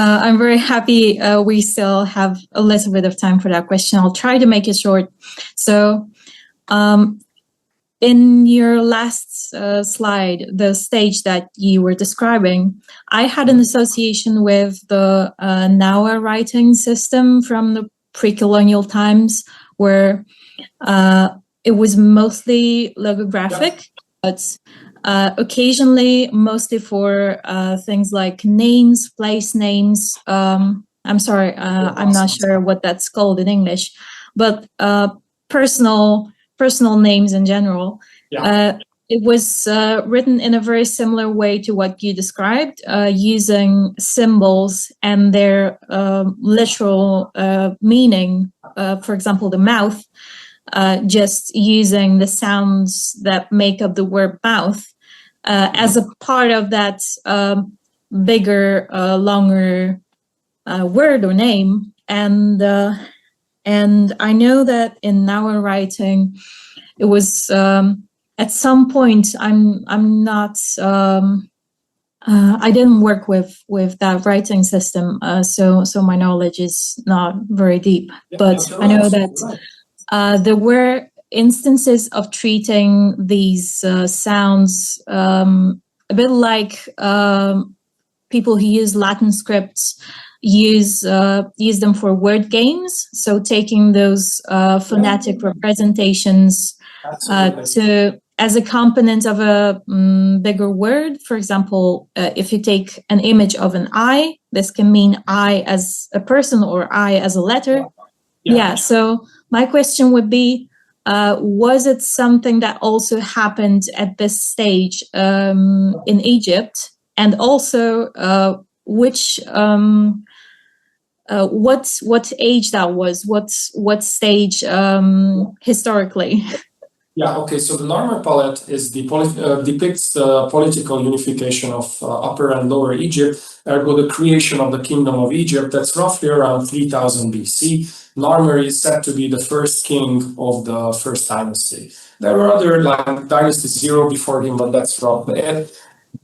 I'm very happy we still have a little bit of time for that question. I'll try to make it short. So in your last slide, the stage that you were describing, I had an association with the Nawa writing system from the pre-colonial times, where it was mostly logographic, but occasionally, mostly for things like names, place names. I'm sorry, I'm not sure what that's called in English, but personal names in general. It was written in a very similar way to what you described, using symbols and their literal meaning. For example, the mouth, just using the sounds that make up the word mouth as a part of that bigger, longer word or name. And I know that in our writing, it was at some point. I'm not. I didn't work with that writing system, so my knowledge is not very deep. But I know that there were instances of treating these sounds a bit like people who use Latin scripts use them for word games. So taking those phonetic representations as a component of a bigger word. For example, if you take an image of an I, this can mean I as a person or I as a letter. Yeah. So my question would be, was it something that also happened at this stage in Egypt? And also, what age that was? What stage historically? Yeah, okay, so the Narmer palette depicts the political unification of Upper and Lower Egypt, ergo the creation of the Kingdom of Egypt. That's roughly around 3000 BC. Narmer is said to be the first king of the first dynasty. There were other dynasty 0 before him, but that's roughly it.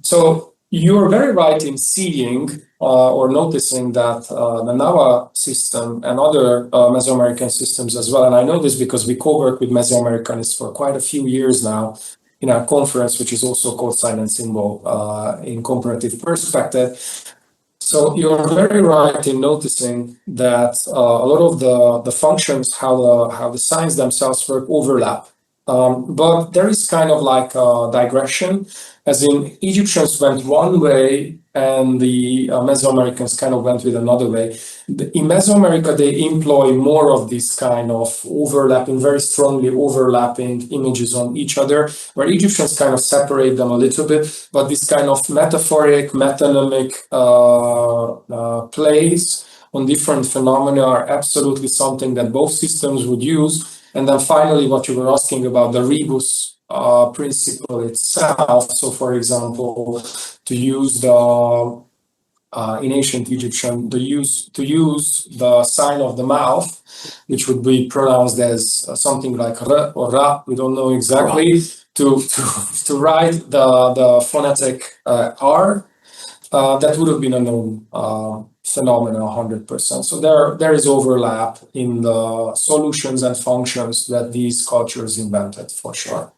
So you're very right in seeing or noticing that the Nawa system and other Mesoamerican systems as well, and I know this because we co-work with Mesoamericanists for quite a few years now in our conference, which is also called Silent Symbol in Comparative Perspective. So you're very right in noticing that a lot of the functions, how the signs themselves work, overlap. But there is kind of like a digression, as in Egyptians went one way and the Mesoamericans kind of went with another way. In Mesoamerica, they employ more of this kind of overlapping, very strongly overlapping images on each other, where Egyptians kind of separate them a little bit, but this kind of metaphoric, metonymic plays on different phenomena are absolutely something that both systems would use. And then finally, what you were asking about the rebus principle itself. So, for example, to use in ancient Egyptian, to use the sign of the mouth, which would be pronounced as something like r or ra, we don't know exactly, to write the phonetic r. That would have been a known phenomena 100%. So there is overlap in the solutions and functions that these cultures invented, for sure.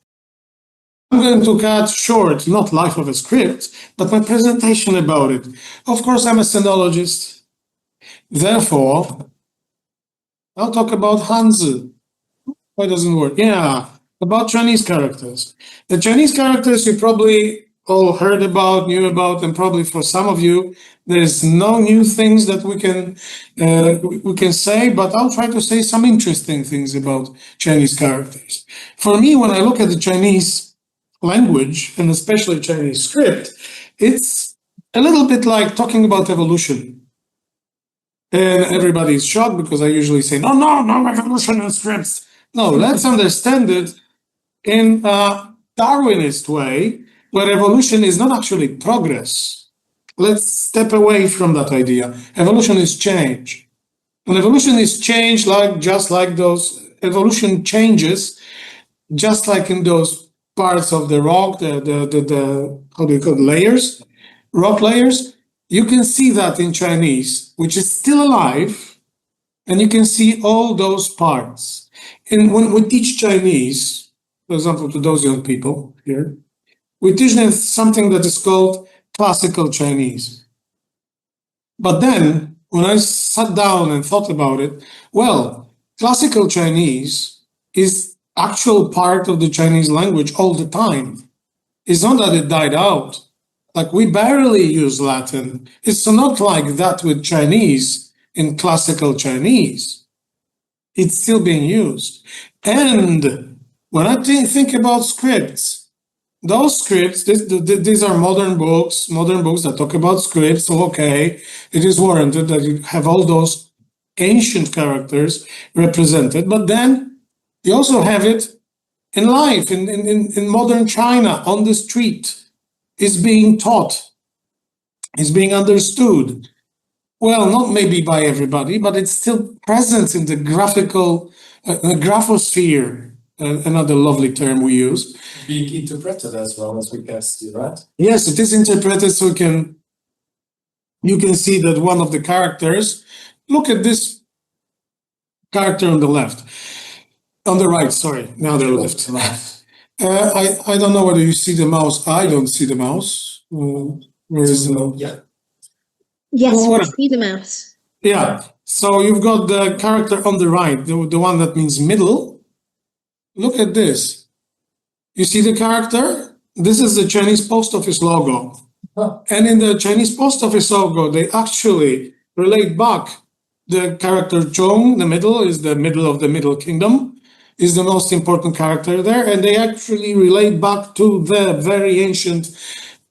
I'm going to cut short, not life of a script, but my presentation about it. Of course, I'm a sinologist. Therefore, I'll talk about Hanzi. Why doesn't it work? Yeah, about Chinese characters. The Chinese characters you probably all heard about, knew about, and probably for some of you, there's no new things that we can say, but I'll try to say some interesting things about Chinese characters. For me, when I look at the Chinese language, and especially Chinese script, it's a little bit like talking about evolution. And everybody's shocked because I usually say, no evolution in scripts. No, let's understand it in a Darwinist way, where evolution is not actually progress. Let's step away from that idea. Evolution is change. And evolution is change, just like those evolution changes, just like in those parts of the rock, the how do you call it, layers, rock layers. You can see that in Chinese, which is still alive, and you can see all those parts. And with each Chinese, for example, to those young people here, we teach them something that is called classical Chinese. But then, when I sat down and thought about it, well, classical Chinese is actual part of the Chinese language all the time. It's not that it died out. Like, we barely use Latin. It's not like that with Chinese in classical Chinese. It's still being used. And when I think about scripts, those scripts, these are modern books that talk about scripts. So, okay, it is warranted that you have all those ancient characters represented. But then you also have it in life, in modern China, on the street. Is being taught, is being understood. Well, not maybe by everybody, but it's still present in the graphical, graphosphere, another lovely term we use. Being interpreted as well, as we can see, right? Yes, it is interpreted, so you can see that one of the characters, look at this character on the left, on the right, sorry, now the left. I don't know whether you see the mouse. I don't see the mouse. Where is the mouse? Yeah. Yes, Oh, we what- see the mouse. Yeah. So you've got the character on the right, the one that means middle. Look at this. You see the character? This is the Chinese post office logo. Huh. And in the Chinese post office logo, they actually relate back the character Zhong, the middle is the middle of the Middle Kingdom, is the most important character there, and they actually relate back to the very ancient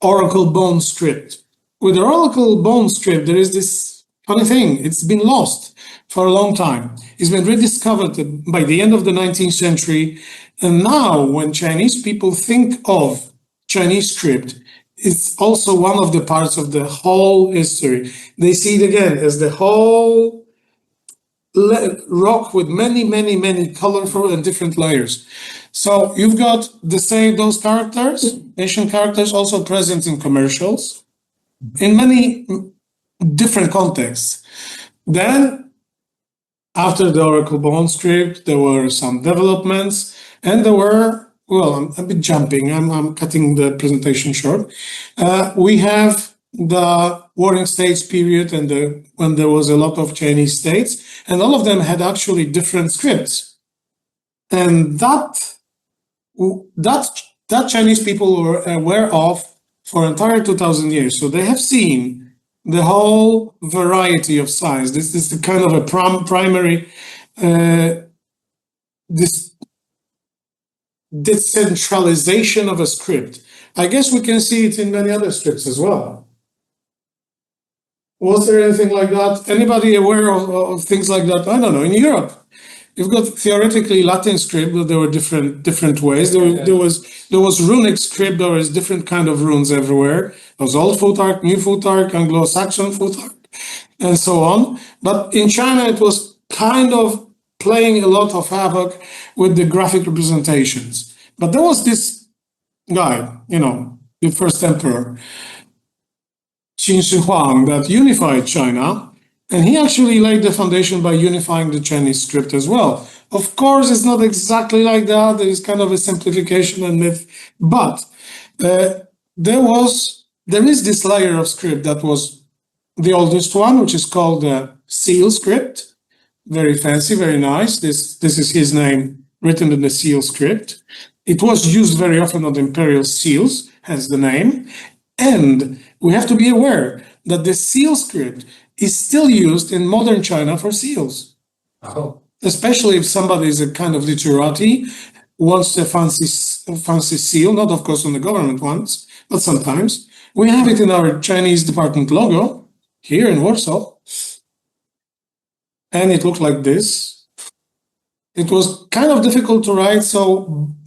Oracle bone script. With the Oracle bone script, there is this funny thing. It's been lost for a long time. It's been rediscovered by the end of the 19th century. And now, when Chinese people think of Chinese script, it's also one of the parts of the whole history. They see it again as the whole rock with many colorful and different layers. So you've got those characters, Asian characters, also present in commercials in many different contexts. Then, after the Oracle bone script, there were some developments, and there were, well, I'm a bit jumping, I'm cutting the presentation short. We have the Warring States period and when there was a lot of Chinese states, and all of them had actually different scripts. And that Chinese people were aware of for entire 2,000 years. So they have seen the whole variety of signs. This is the kind of a primary this decentralization of a script. I guess we can see it in many other scripts as well. Was there anything like that? Anybody aware of things like that? I don't know. In Europe, you've got theoretically Latin script, but there were different ways. There was runic script. There was different kind of runes everywhere. There was Old Futhark, New Futhark, Anglo-Saxon Futhark, and so on. But in China, it was kind of playing a lot of havoc with the graphic representations. But there was this guy, the first emperor, Qin Shi Huang, that unified China, and he actually laid the foundation by unifying the Chinese script as well. Of course, it's not exactly like that. There is kind of a simplification and myth, but there is this layer of script that was the oldest one, which is called the seal script. Very fancy, very nice. This is his name written in the seal script. It was used very often on the imperial seals, hence the name. And we have to be aware that the seal script is still used in modern China for seals. Oh. Especially if somebody is a kind of literati, wants a fancy seal, not of course on the government ones, but sometimes. We have it in our Chinese department logo here in Warsaw. And it looked like this. It was kind of difficult to write, so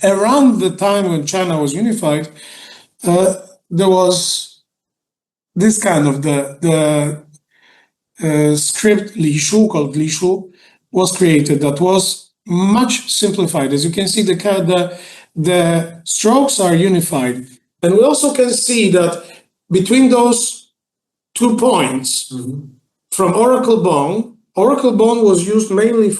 around the time when China was unified, there was this kind of the script Lishu, called Lishu, was created that was much simplified. As you can see, the strokes are unified. And we also can see that between those 2 points from Oracle Bone was used mainly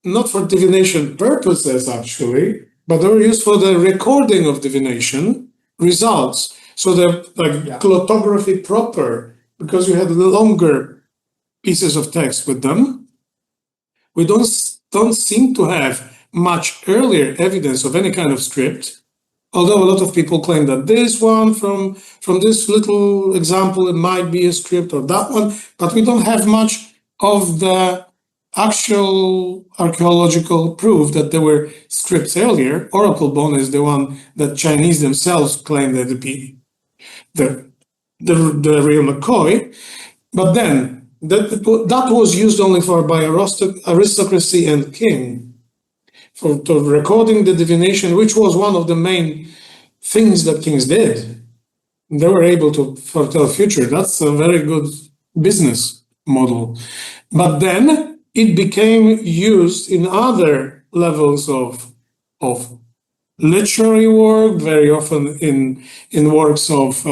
not for divination purposes actually, but they were used for the recording of divination results. So they're like clotography proper, because you had longer pieces of text with them. We don't seem to have much earlier evidence of any kind of script, although a lot of people claim that this one from this little example, it might be a script, or that one, but we don't have much of the actual archaeological proof that there were scripts earlier. Oracle Bone is the one that Chinese themselves claim that the real McCoy, but then that was used only by aristocracy and king for recording the divination, which was one of the main things that kings did. They were able to foretell future. That's a very good business model. But then it became used in other levels of literary work, very often in works of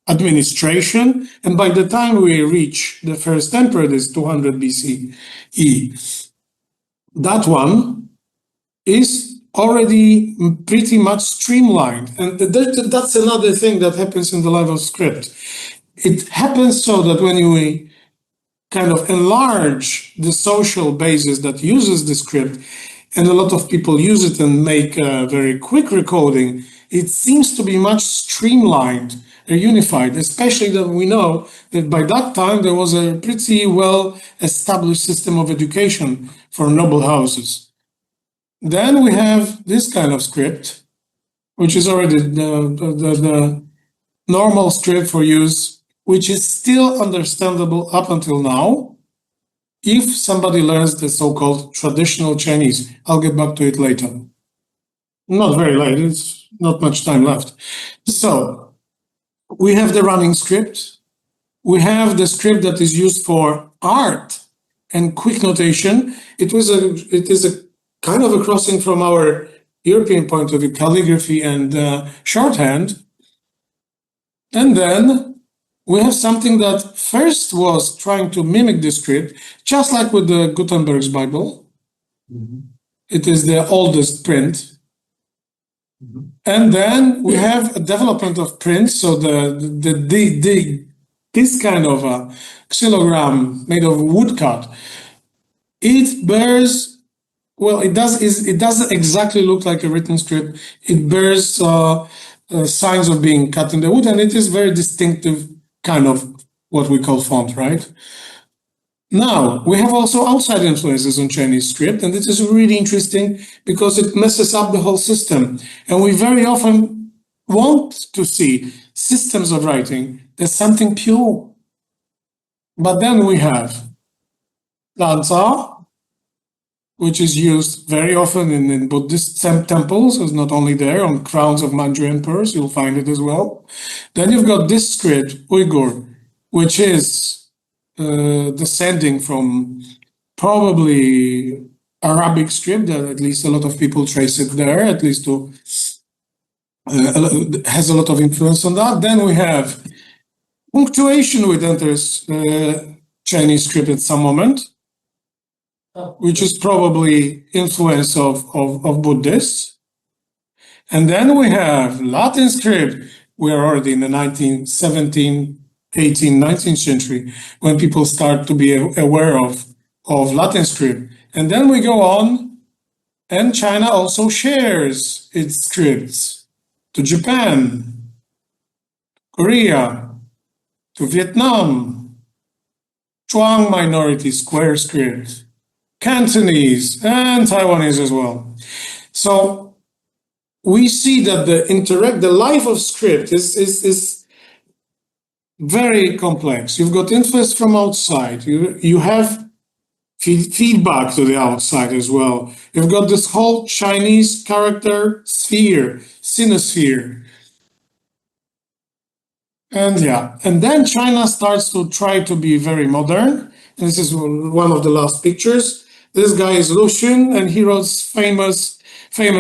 administration. And by the time we reach the first emperor, this 200 BCE, that one is already pretty much streamlined. And that's another thing that happens in the life of script. It happens so that when we kind of enlarge the social basis that uses the script, and a lot of people use it and make a very quick recording, it seems to be much streamlined or unified, especially that we know that by that time there was a pretty well-established system of education for noble houses. Then we have this kind of script, which is already the normal script for use, which is still understandable up until now, if somebody learns the so-called traditional Chinese. I'll get back to it later. Not very late, it's not much time left. So we have the running script. We have the script that is used for art and quick notation. It is a kind of a crossing from our European point of view, calligraphy and shorthand. And then we have something that first was trying to mimic the script, just like with the Gutenberg's Bible. It is the oldest print. And then we have a development of print. So this kind of a xylogram made of woodcut, it bears, well, it doesn't exactly look like a written script. It bears signs of being cut in the wood, and it is very distinctive kind of what we call font, right? Now, we have also outside influences on Chinese script, and it is really interesting because it messes up the whole system. And we very often want to see systems of writing as something pure. But then we have Lanza, which is used very often in Buddhist temples. It's not only there, on crowns of Manchu emperors, you'll find it as well. Then you've got this script, Uyghur, which is descending from probably Arabic script, that at least a lot of people trace it there, at least to has a lot of influence on that. Then we have punctuation, which enters Chinese script at some moment, which is probably influence of Buddhists. And then we have Latin script. We're already in the 18th, 19th century, when people start to be aware of Latin script. And then we go on, and China also shares its scripts to Japan, Korea, to Vietnam, Zhuang minority square script, Cantonese, and Taiwanese as well. So we see that the life of script is very complex. You've got influence from outside. You have feedback to the outside as well. You've got this whole Chinese character sphere, sinosphere. And then China starts to try to be very modern. And this is one of the last pictures. This guy is Lu Xun, and he wrote famous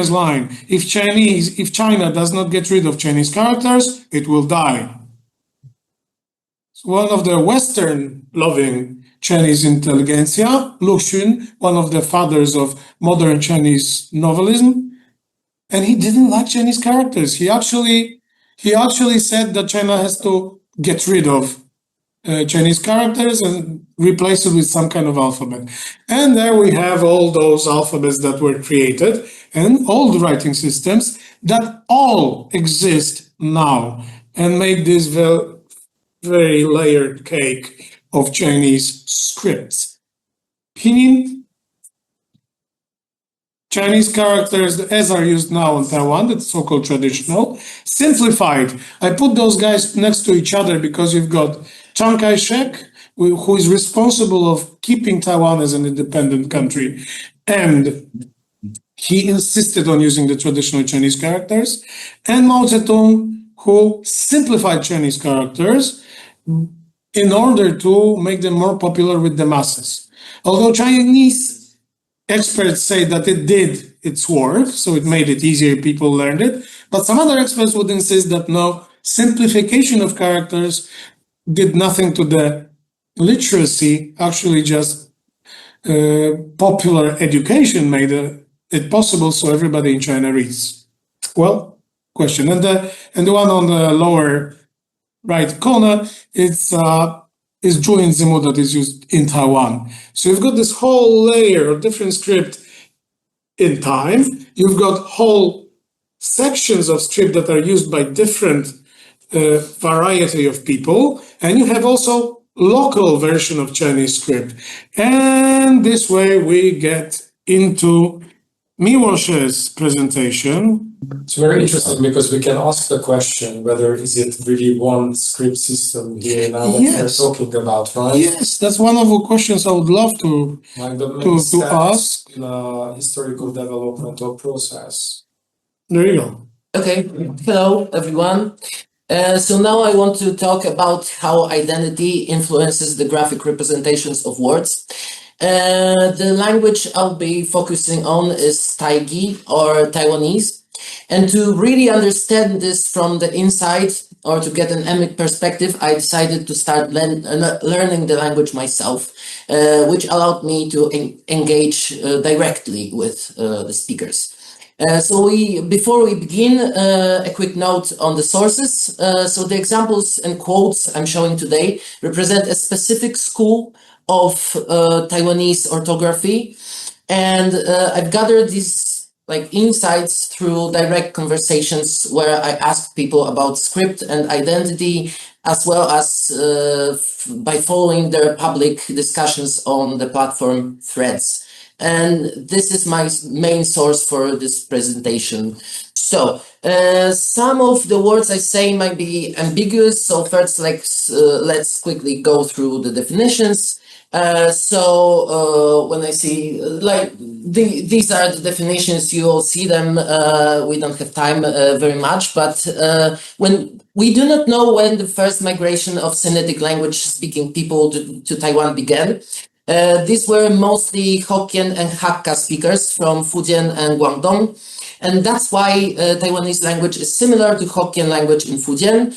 line: if China does not get rid of Chinese characters, it will die. It's one of the Western-loving Chinese intelligentsia, Lu Xun, one of the fathers of modern Chinese novelism, and he didn't like Chinese characters. He actually said that China has to get rid of Chinese characters and replace it with some kind of alphabet. And there we have all those alphabets that were created and all the writing systems that all exist now and make this very layered cake of Chinese scripts. Pinyin, Chinese characters as are used now in Taiwan, that's so-called traditional. Simplified, I put those guys next to each other because you've got Chiang Kai-shek, who is responsible of keeping Taiwan as an independent country, and he insisted on using the traditional Chinese characters, and Mao Zedong, who simplified Chinese characters in order to make them more popular with the masses. Although Chinese experts say that it did its work, so it made it easier, people learned it, but some other experts would insist that no, simplification of characters did nothing to the literacy, actually just popular education made it possible so everybody in China reads. Well, question. And the one on the lower right corner, is Zhuyin Zimu that is used in Taiwan. So you've got this whole layer of different script in time. You've got whole sections of script that are used by different variety of people, and you have also local version of Chinese script. And this way we get into Miłosz's presentation. It's very interesting because we can ask the question whether is it really one script system here now that we're talking about, right? Yes, that's one of the questions I would love to ask. In a historical development or process. There you go. Okay, hello everyone. So now I want to talk about how identity influences the graphic representations of words. The language I'll be focusing on is Taigi or Taiwanese. And to really understand this from the inside or to get an emic perspective, I decided to start learning the language myself, which allowed me to engage directly with the speakers. So before we begin, a quick note on the sources. So the examples and quotes I'm showing today represent a specific school of Taiwanese orthography, and I've gathered these insights through direct conversations where I asked people about script and identity, as well as by following their public discussions on the platform Threads. And this is my main source for this presentation. So some of the words I say might be ambiguous. So first, let's quickly go through the definitions. When I see these are the definitions, you will see them. We don't have time very much, but when we do not know when the first migration of Sinitic language speaking people to Taiwan began. These were mostly Hokkien and Hakka speakers from Fujian and Guangdong. And that's why Taiwanese language is similar to Hokkien language in Fujian,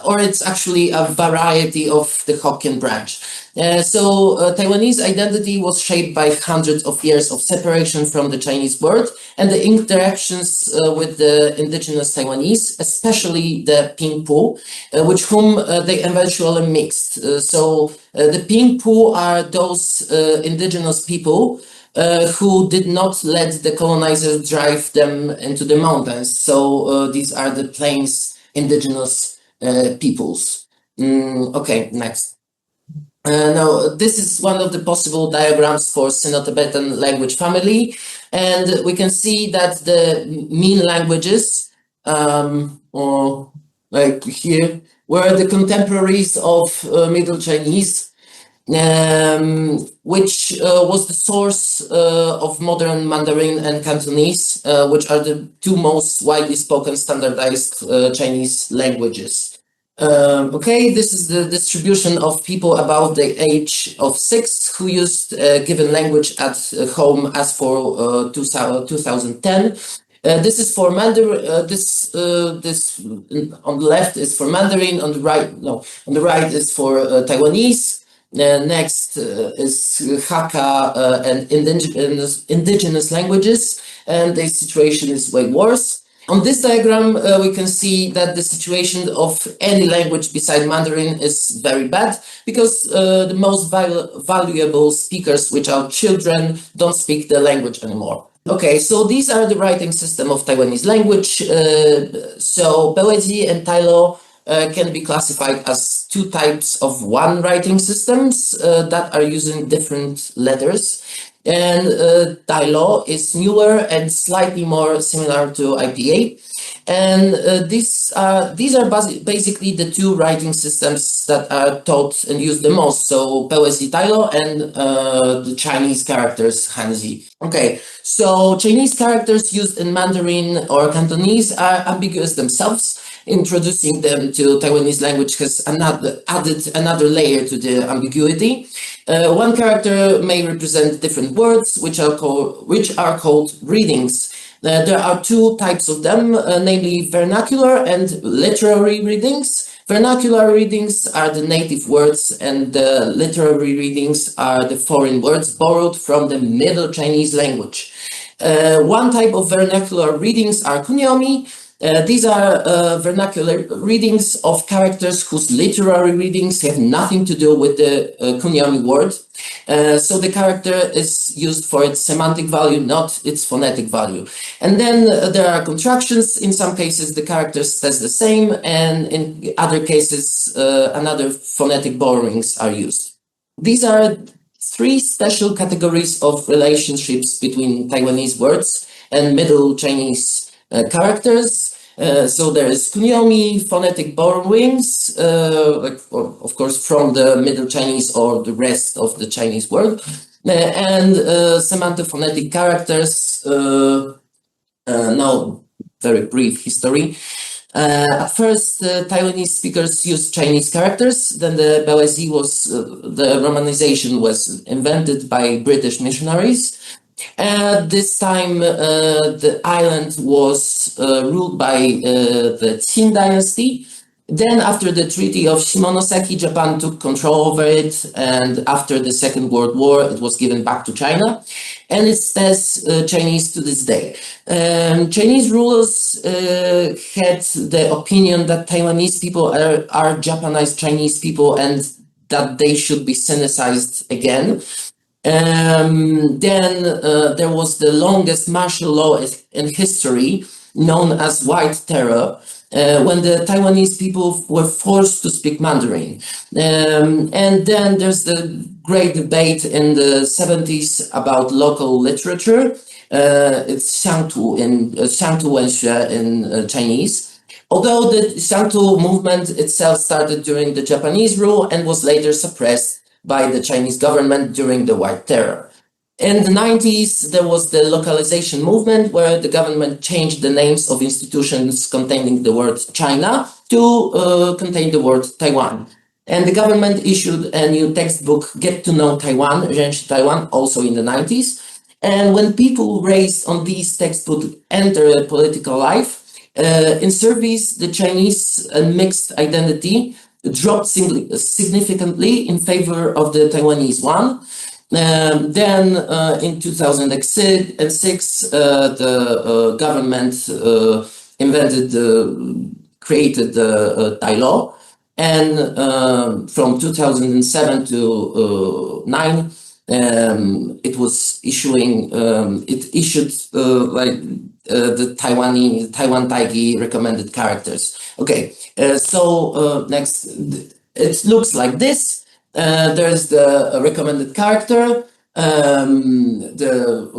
or it's actually a variety of the Hokkien branch. Taiwanese identity was shaped by hundreds of years of separation from the Chinese world and the interactions with the indigenous Taiwanese, especially the Pingpu, with whom they eventually mixed. The Pingpu are those indigenous people who did not let the colonizers drive them into the mountains. So these are the plains indigenous peoples. Okay, next. Now, this is one of the possible diagrams for Sino-Tibetan language family, and we can see that the mean languages, or like here, were the contemporaries of Middle Chinese, which was the source of modern Mandarin and Cantonese, which are the two most widely spoken standardized Chinese languages. Okay, this is the distribution of people above the age of 6 who used a given language at home as for 2010. This is for Mandarin. This on the left is for Mandarin. On the right is for Taiwanese. Next is Hakka and indigenous languages, and the situation is way worse. On this diagram, we can see that the situation of any language beside Mandarin is very bad because the most valuable speakers, which are children, don't speak the language anymore. Okay, so these are the writing system of Taiwanese language. So WEWD and Tailo can be classified as two types of one writing systems that are using different letters. And Tailo is newer and slightly more similar to IPA. And these are basically the two writing systems that are taught and used the most. So WEWD Tailo and the Chinese characters Hanzi. Okay, so Chinese characters used in Mandarin or Cantonese are ambiguous themselves. Introducing them to Taiwanese language has added another layer to the ambiguity. One character may represent different words, which are called readings. There are two types of them, namely vernacular and literary readings. Vernacular readings are the native words, and the literary readings are the foreign words borrowed from the Middle Chinese language. One type of vernacular readings are kunyomi. These are vernacular readings of characters whose literary readings have nothing to do with the kunyomi word. So the character is used for its semantic value, not its phonetic value. And then there are contractions. In some cases, the character says the same, and in other cases, another phonetic borrowings are used. These are three special categories of relationships between Taiwanese words and Middle Chinese characters. So there is kunyomi, phonetic borrowings, of course, from the Middle Chinese or the rest of the Chinese world, and semantophonetic characters. Now, very brief history. At first, Taiwanese speakers used Chinese characters. Then the WEWD the romanization was invented by British missionaries. At this time, the island was ruled by the Qin dynasty. Then, after the Treaty of Shimonoseki, Japan took control over it, and after the Second World War, it was given back to China, and it says Chinese to this day. Chinese rulers had the opinion that Taiwanese people are Japanese Chinese people, and that they should be Sinicized again. Then there was the longest martial law in history, known as White Terror, when the Taiwanese people were forced to speak Mandarin. And then there's the great debate in the 70s about local literature. It's Xiangtu Wenxue in Chinese. Although the Xiangtu movement itself started during the Japanese rule and was later suppressed by the Chinese government during the White Terror. In the 90s, there was the localization movement where the government changed the names of institutions containing the word China to contain the word Taiwan. And the government issued a new textbook, Get to Know Taiwan, 认识 Taiwan, also in the 90s. And when people raised on these textbooks enter political life, in surveys, the Chinese mixed identity dropped significantly in favor of the Taiwanese one. Then in 2006, the government created the Tailo, and from 2007 to 9, it was issuing, it issued the Taiwan Taigi recommended characters. Okay, next, it looks like this. There's the recommended character, the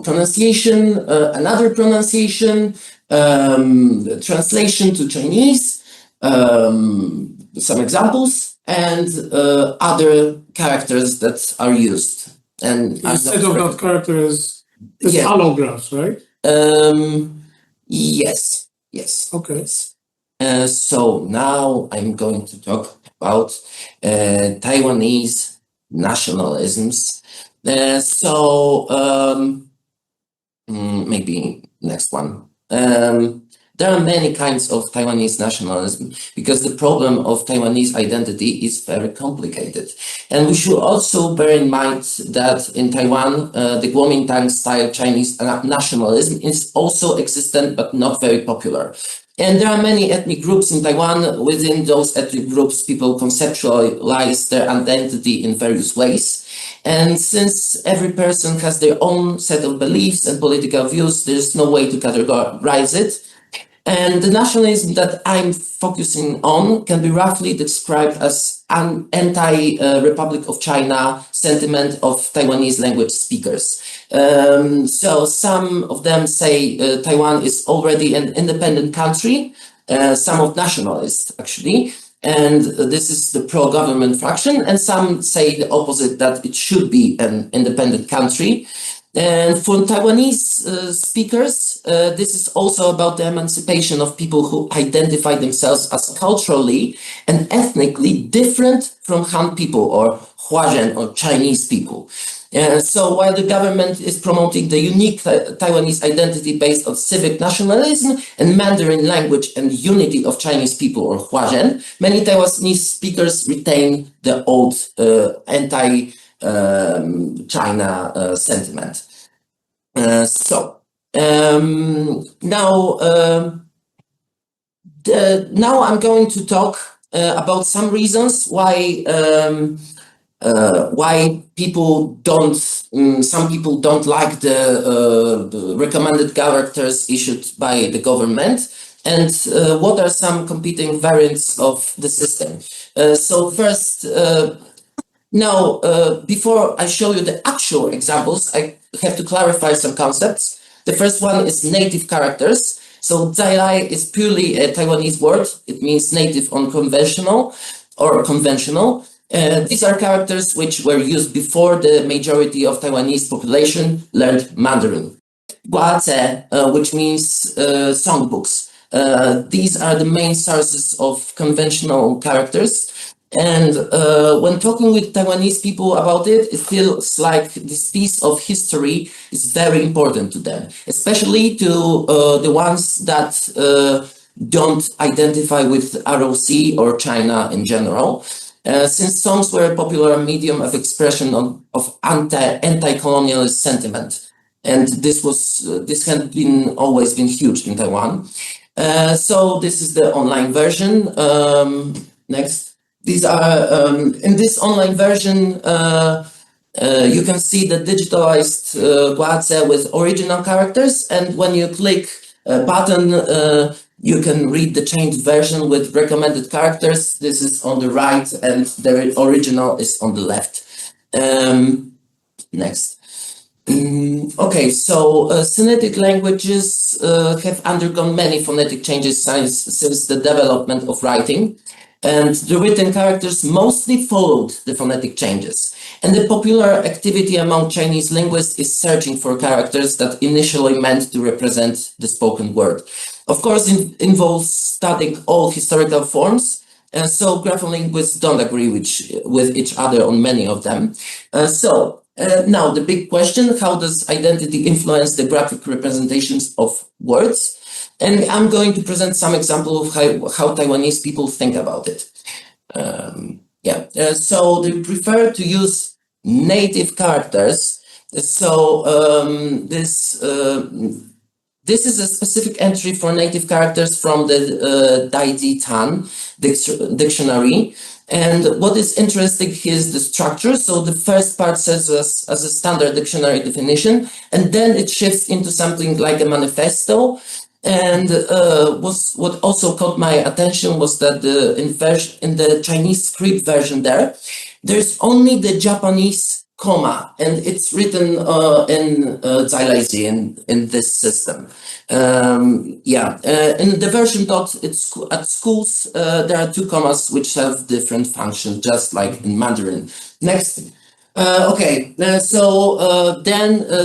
pronunciation, another pronunciation, translation to Chinese, some examples, and other characters that are used. And instead of that character is Yeah. allographs, right? Yes. Okay. Yes. So now I'm going to talk about Taiwanese nationalisms. Maybe next one. There are many kinds of Taiwanese nationalism because the problem of Taiwanese identity is very complicated. And we should also bear in mind that in Taiwan, the Kuomintang style Chinese nationalism is also existent but not very popular. And there are many ethnic groups in Taiwan. Within those ethnic groups, people conceptualize their identity in various ways. And since every person has their own set of beliefs and political views, there's no way to categorize it. And the nationalism that I'm focusing on can be roughly described as an anti-Republic of China sentiment of Taiwanese language speakers. So some of them say Taiwan is already an independent country, some of nationalists actually, and this is the pro-government faction, and some say the opposite, that it should be an independent country. And for Taiwanese speakers, this is also about the emancipation of people who identify themselves as culturally and ethnically different from Han people or Huazhen or Chinese people. So while the government is promoting the unique Taiwanese identity based on civic nationalism and Mandarin language and unity of Chinese people or Huazhen, many Taiwanese speakers retain the old anti-China sentiment. Now I'm going to talk about some reasons why people don't, some people don't like the recommended characters issued by the government, and what are some competing variants of the system. So first, before I show you the actual examples, I have to clarify some concepts. The first one is native characters. So Zailai is purely a Taiwanese word. It means native or conventional. These are characters which were used before the majority of Taiwanese population learned Mandarin. Guaze, which means songbooks. These are the main sources of conventional characters. And when talking with Taiwanese people about it, it feels like this piece of history is very important to them, especially to the ones that don't identify with ROC or China in general. Since songs were a popular medium of expression of anti-colonialist sentiment. And this had always been huge in Taiwan. So this is the online version. Next. These are, in this online version, you can see the digitalized Guaze with original characters. And when you click a button, you can read the changed version with recommended characters. This is on the right and the original is on the left. Next. Okay, so Sinitic languages have undergone many phonetic changes since the development of writing. And the written characters mostly followed the phonetic changes. And the popular activity among Chinese linguists is searching for characters that initially meant to represent the spoken word. Of course, it involves studying all historical forms, and so grapholinguists don't agree with each other on many of them. Now the big question, how does identity influence the graphic representations of words? And I'm going to present some example of how Taiwanese people think about it. So they prefer to use native characters. So this is a specific entry for native characters from the Daiji Tan dictionary. And what is interesting here is the structure. So the first part says as a standard dictionary definition, and then it shifts into something like a manifesto. And what also caught my attention was that in the Chinese script version there's only the Japanese comma, and it's written in Zailaisi in this system. In the version dot, at schools, there are two commas which have different functions, just like in Mandarin. Next. Then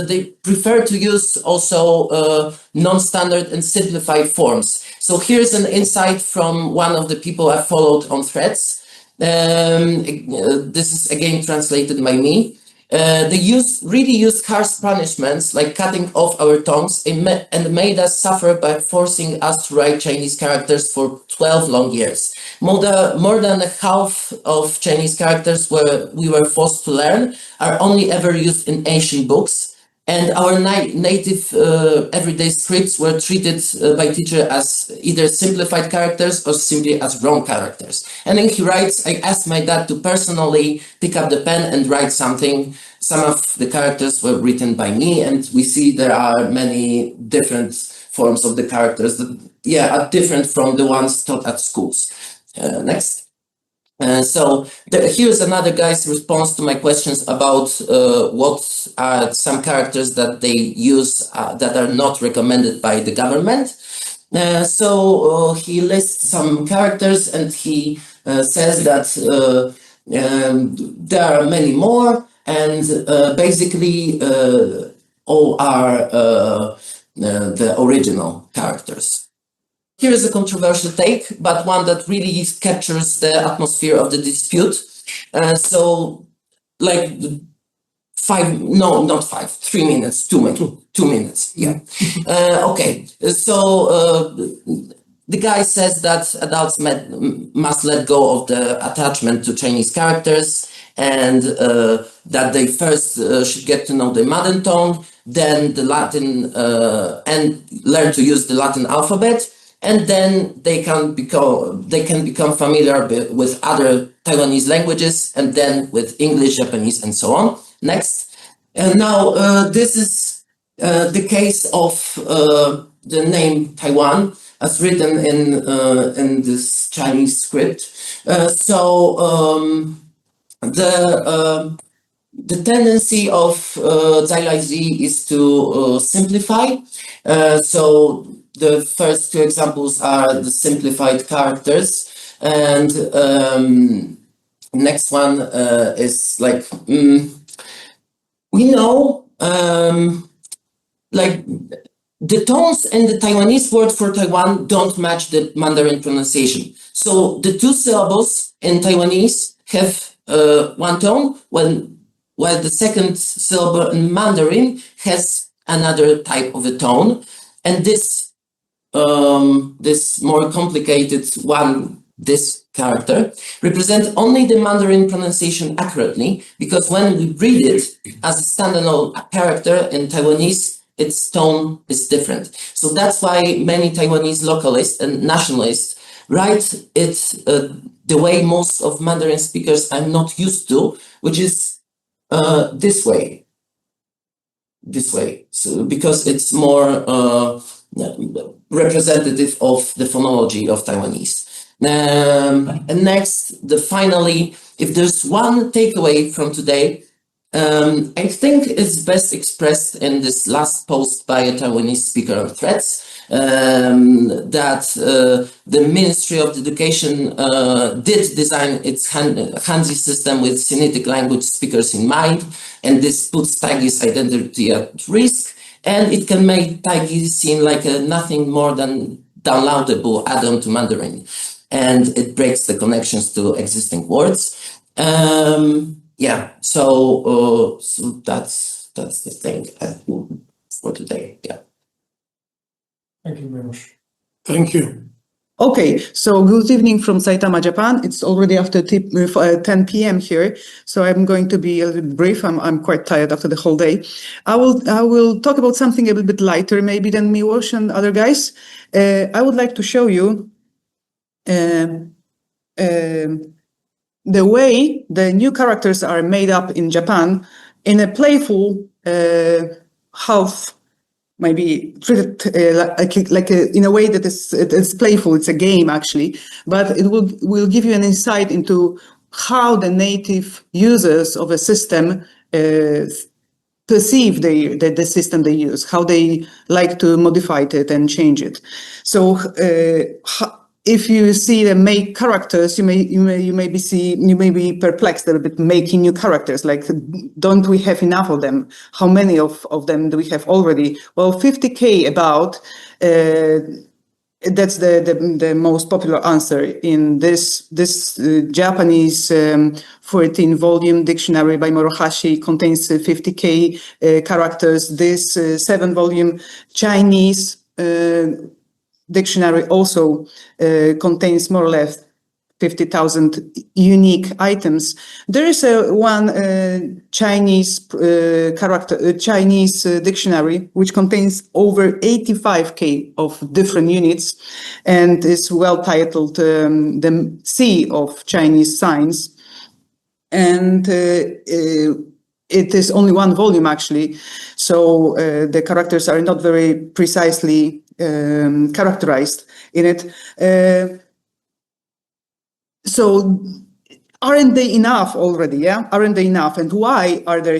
they prefer to use also non-standard and simplified forms. So here's an insight from one of the people I followed on Threads. This is again translated by me. They really used harsh punishments like cutting off our tongues and made us suffer by forcing us to write Chinese characters for 12 long years. More than half of Chinese characters we were forced to learn are only ever used in ancient books. And our native everyday scripts were treated by teacher as either simplified characters or simply as wrong characters. And then he writes, I asked my dad to personally pick up the pen and write something. Some of the characters were written by me, and we see there are many different forms of the characters that, are different from the ones taught at schools. Next. Here's another guy's response to my questions about what are some characters that they use that are not recommended by the government. He lists some characters, and he says that there are many more, and basically all are the original characters. Here is a controversial take, but one that really captures the atmosphere of the dispute. 3 minutes, 2 minutes, 2 minutes, yeah. The guy says that adults must let go of the attachment to Chinese characters, and that they first should get to know the mother tongue, then the Latin, and learn to use the Latin alphabet. And then they can become familiar with other Taiwanese languages, and then with English, Japanese, and so on. Next. And now this is the case of the name Taiwan as written in this Chinese script. The tendency of Zailaisi is to simplify. The first two examples are the simplified characters, and next one is like we know like the tones in the Taiwanese word for Taiwan don't match the Mandarin pronunciation. So the two syllables in Taiwanese have one tone, while the second syllable in Mandarin has another type of a tone, and this more complicated one, this character, represents only the Mandarin pronunciation accurately, because when we read it as a standalone character in Taiwanese, its tone is different. So that's why many Taiwanese localists and nationalists write it the way most of Mandarin speakers are not used to, which is this way. So because it's more representative of the phonology of Taiwanese. And next, finally, if there's one takeaway from today, I think it's best expressed in this last post by a Taiwanese speaker on Threads, that the Ministry of Education did design its Hanzi system with Sinitic language speakers in mind, and this puts Taigi's identity at risk. And it can make Taigi seem like nothing more than downloadable add-on to Mandarin, and it breaks the connections to existing words. So that's the thing for today. Yeah. Thank you very much. Thank you. Okay, so good evening from Saitama, Japan. It's already after 10 p.m. here, so I'm going to be a little brief. I'm quite tired after the whole day. I will talk about something a little bit lighter maybe than Miłosz and other guys. I would like to show you the way the new characters are made up in Japan in a playful, half, maybe treated in a way that it's playful. It's a game actually, but it will give you an insight into how the native users of a system perceive the system they use, how they like to modify it and change it. So if you see the make characters, you may be perplexed a little bit making new characters. Like, don't we have enough of them? How many of them do we have already? Well, 50K about. That's the most popular answer in this Japanese 14-volume dictionary by Morohashi contains 50K characters. This 7-volume Chinese dictionary also contains more or less 50,000 unique items. There is one Chinese Chinese dictionary which contains over 85K of different units and is well titled The Sea of Chinese Signs. And it is only one volume actually, so the characters are not very precisely characterized in it. So aren't they enough already? Yeah, aren't they enough? And why are there?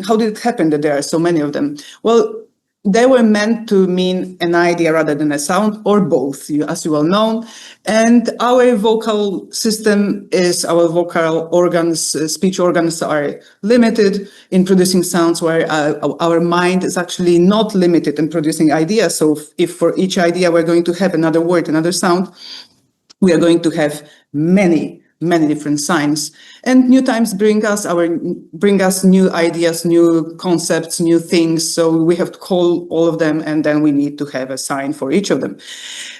How did it happen that there are so many of them? Well, they were meant to mean an idea rather than a sound, or both, as you well know. And our vocal system our vocal organs, speech organs are limited in producing sounds, where our mind is actually not limited in producing ideas. So if for each idea we're going to have another word, another sound, we are going to have many different signs, and new times bring us new ideas, new concepts, new things. So we have to call all of them, and then we need to have a sign for each of them.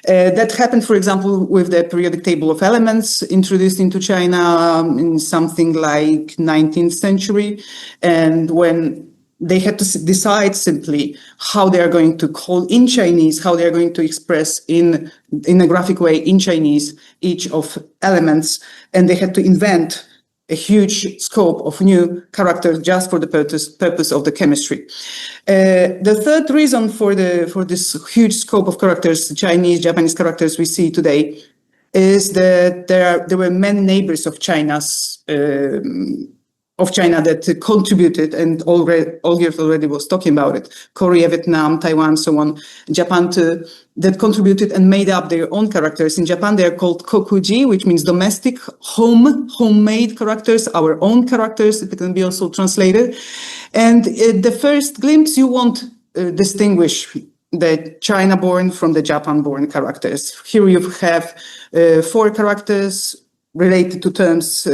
That happened, for example, with the periodic table of elements introduced into China in something like 19th century, and when they had to decide simply how they are going to call in Chinese, how they are going to express in a graphic way in Chinese each of elements, and they had to invent a huge scope of new characters just for the purpose of the chemistry. The third reason for this huge scope of characters, Japanese characters we see today, is that there were many neighbors of China that contributed, and Olgierd already was talking about it. Korea, Vietnam, Taiwan, so on. Japan too, that contributed and made up their own characters. In Japan, they are called kokuji, which means domestic, homemade characters, our own characters. It can be also translated. And the first glimpse, you won't distinguish the China-born from the Japan-born characters. Here you have 4 characters related to terms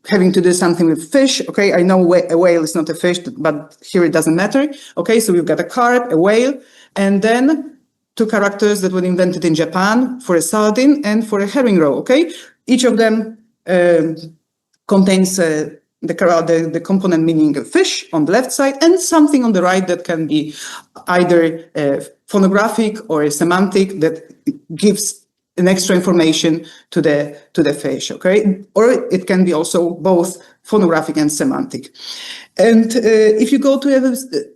having to do something with fish. Okay, I know a whale is not a fish, but here it doesn't matter. Okay, so we've got a carp, a whale, and then 2 characters that were invented in Japan for a sardine and for a herring roe. Okay, each of them contains the component meaning of fish on the left side, and something on the right that can be either phonographic or semantic that gives an extra information to the fish, okay? Or it can be also both phonographic and semantic. And if you go to a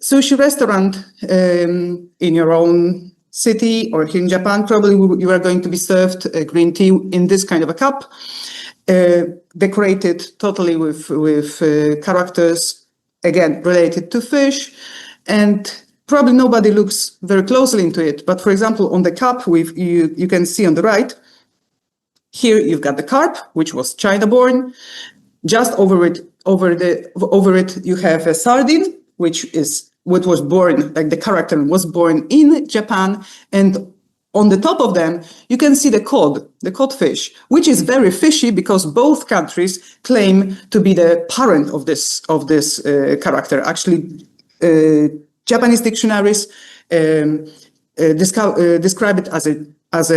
sushi restaurant in your own city or here in Japan, probably you are going to be served green tea in this kind of a cup, decorated totally with characters, again, related to fish, and probably nobody looks very closely into it, but for example, on the cup, you can see on the right, here you've got the carp, which was China-born. Just over it, you have a sardine, which was born, like the character was born in Japan, and on the top of them, you can see the codfish, which is very fishy because both countries claim to be the parent of this character. Actually, Japanese dictionaries describe it as a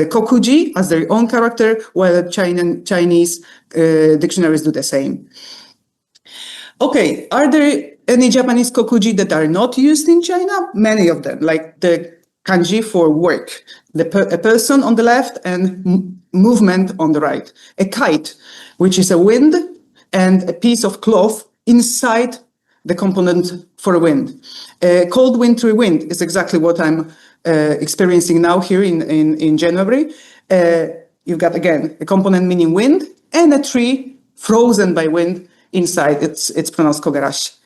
kokuji, as their own character, while Chinese dictionaries do the same. Okay, are there any Japanese kokuji that are not used in China? Many of them, like the kanji for work. a person on the left and movement on the right. A kite, which is a wind and a piece of cloth inside the component for wind. Cold wintry wind is exactly what I'm experiencing now here in January. You've got, again, a component meaning wind and a tree frozen by wind inside. It's pronounced kogarashi.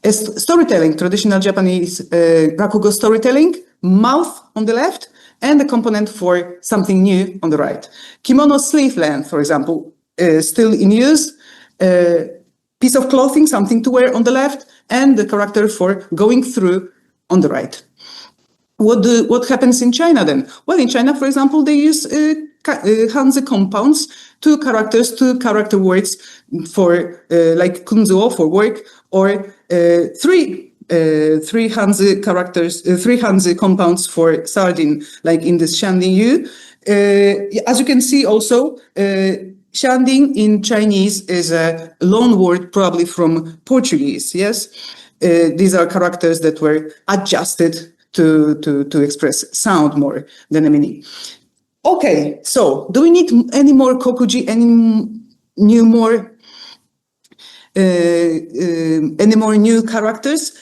Storytelling, traditional Japanese rakugo storytelling, mouth on the left, and a component for something new on the right. Kimono sleeve length, for example, still in use. Piece of clothing, something to wear on the left, and the character for going through on the right. What happens in China then? Well, in China, for example, they use Hanzi compounds, two character words for like kunzuo for work, or three Hanzi characters, three Hanzi compounds for sardine, like in this shanding yu. As you can see also, shanding in Chinese is a loan word probably from Portuguese, yes? These are characters that were adjusted to express sound more than a meaning. Okay, so do we need any more kokuji, any more new characters?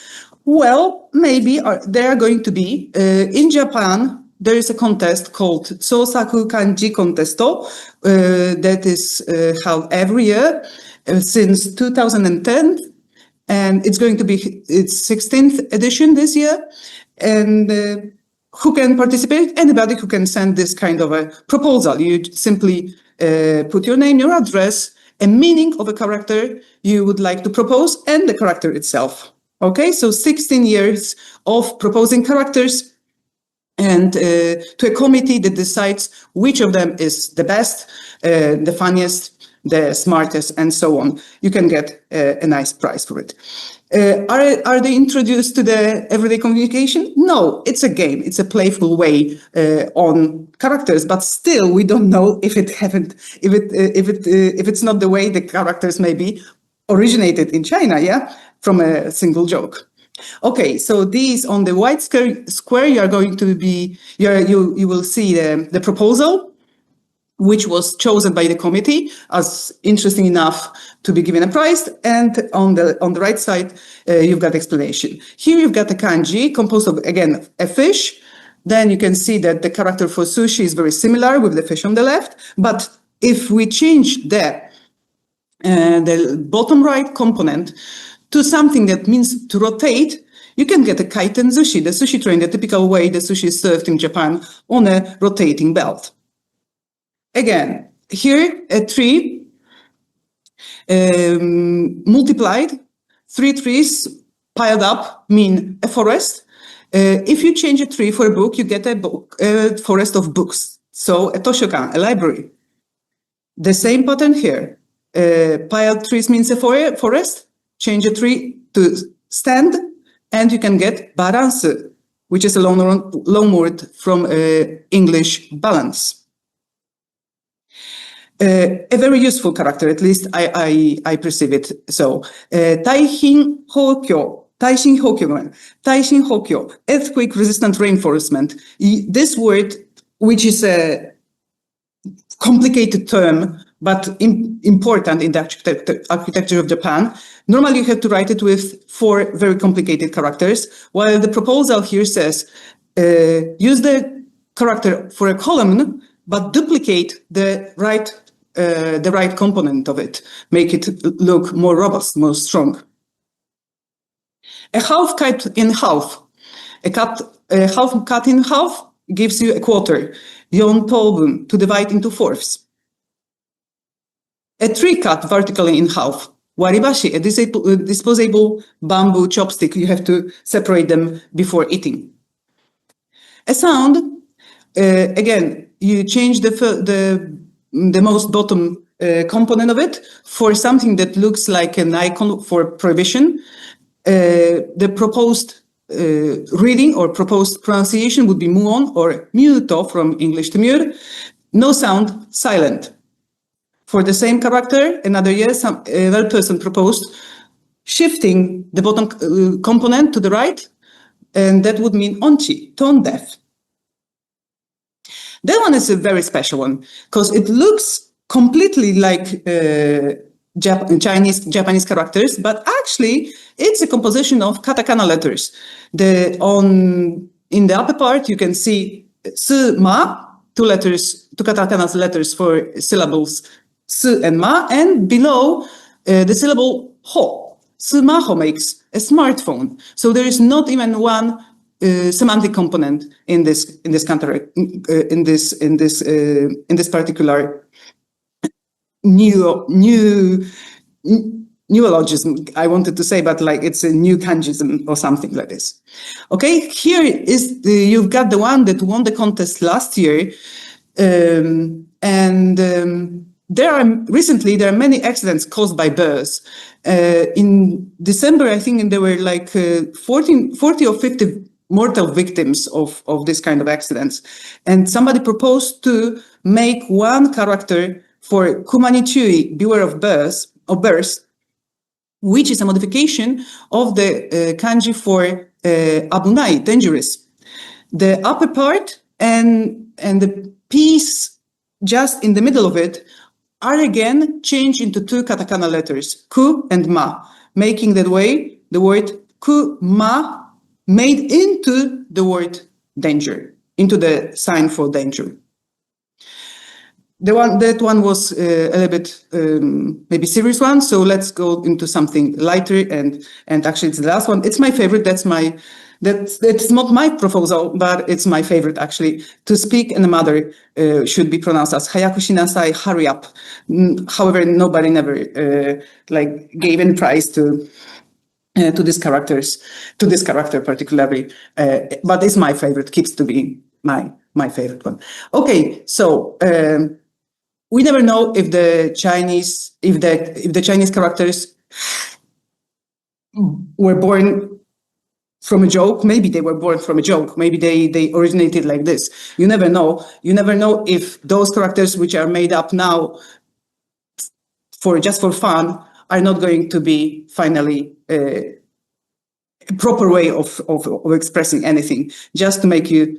Well, maybe there are going to be. In Japan, there is a contest called Sosaku Kanji Contesto that is held every year since 2010, and it's going to be its 16th edition this year. And who can participate? Anybody who can send this kind of a proposal. You simply put your name, your address, a meaning of a character you would like to propose, and the character itself. Okay, so 16 years of proposing characters, and to a committee that decides which of them is the best, the funniest, the smartest, and so on. You can get a nice prize for it. Are they introduced to the everyday communication? No, it's a game. It's a playful way on characters, but still we don't know if it's not the way the characters maybe originated in China, yeah, from a single joke. Okay, so these on the white square, you are going to be, you will see the proposal, which was chosen by the committee as interesting enough to be given a prize. And on the right side, you've got explanation. Here you've got a kanji composed of, again, a fish. Then you can see that the character for sushi is very similar with the fish on the left. But if we change the bottom right component to something that means to rotate, you can get a kaiten sushi, the sushi train, the typical way the sushi is served in Japan on a rotating belt. Again, here a tree multiplied, 3 trees piled up mean a forest. If you change a tree for a book, you get a forest of books. So a toshokan, a library. The same pattern here. Piled trees means a forest. Change a tree to stand, and you can get balance, which is a loan word from English balance. A very useful character, at least I perceive it so. Taishin Hokyo, earthquake-resistant reinforcement. This word, which is a complicated term, but important in the architecture of Japan, normally you have to write it with 4 very complicated characters, while the proposal here says, use the character for a column, but duplicate the right component of it, make it look more robust, more strong. A half cut in half. A half cut in half gives you a quarter, yon tobun, to divide into fourths. A tree cut vertically in half, waribashi, a disposable bamboo chopstick. You have to separate them before eating. A sound, again, you change the most bottom component of it for something that looks like an icon for prohibition. The proposed reading or proposed pronunciation would be muon or muto from English to mute. No sound, silent. For the same character, another person proposed shifting the bottom component to the right, and that would mean onchi, tone deaf. That one is a very special one because it looks completely like Japanese characters, but actually it's a composition of katakana letters. In the upper part, you can see su, ma, two katakana letters for syllables su and ma, and below the syllable ho. Sumaho makes a smartphone. So there is not even one semantic component in this particular neologism, I wanted to say, but like it's a new kanjism or something like this. Okay, here is you've got the one that won the contest last year, there are many accidents caused by birds. In December, I think there were like 40 or 50 mortal victims of this kind of accidents. And somebody proposed to make one character for Kumanichui, beware of birds, which is a modification of the kanji for abunai, dangerous. The upper part and the piece just in the middle of it are again changed into two katakana letters, ku and ma, making that way the word ku ma made into the word danger, into the sign for danger. That one was a little bit maybe serious one, so let's go into something lighter and actually it's the last one. It's my favorite. That's not my proposal, but it's my favorite actually. To speak and the mother should be pronounced as hayaku shinasai, hurry up. However, nobody never gave any prize to this character particularly, but it's my favorite. Keeps to be my favorite one. Okay, so. We never know if the Chinese characters were born from a joke. Maybe they were born from a joke. Maybe they originated like this. You never know. You never know if those characters which are made up now just for fun are not going to be finally a proper way of expressing anything, just to make you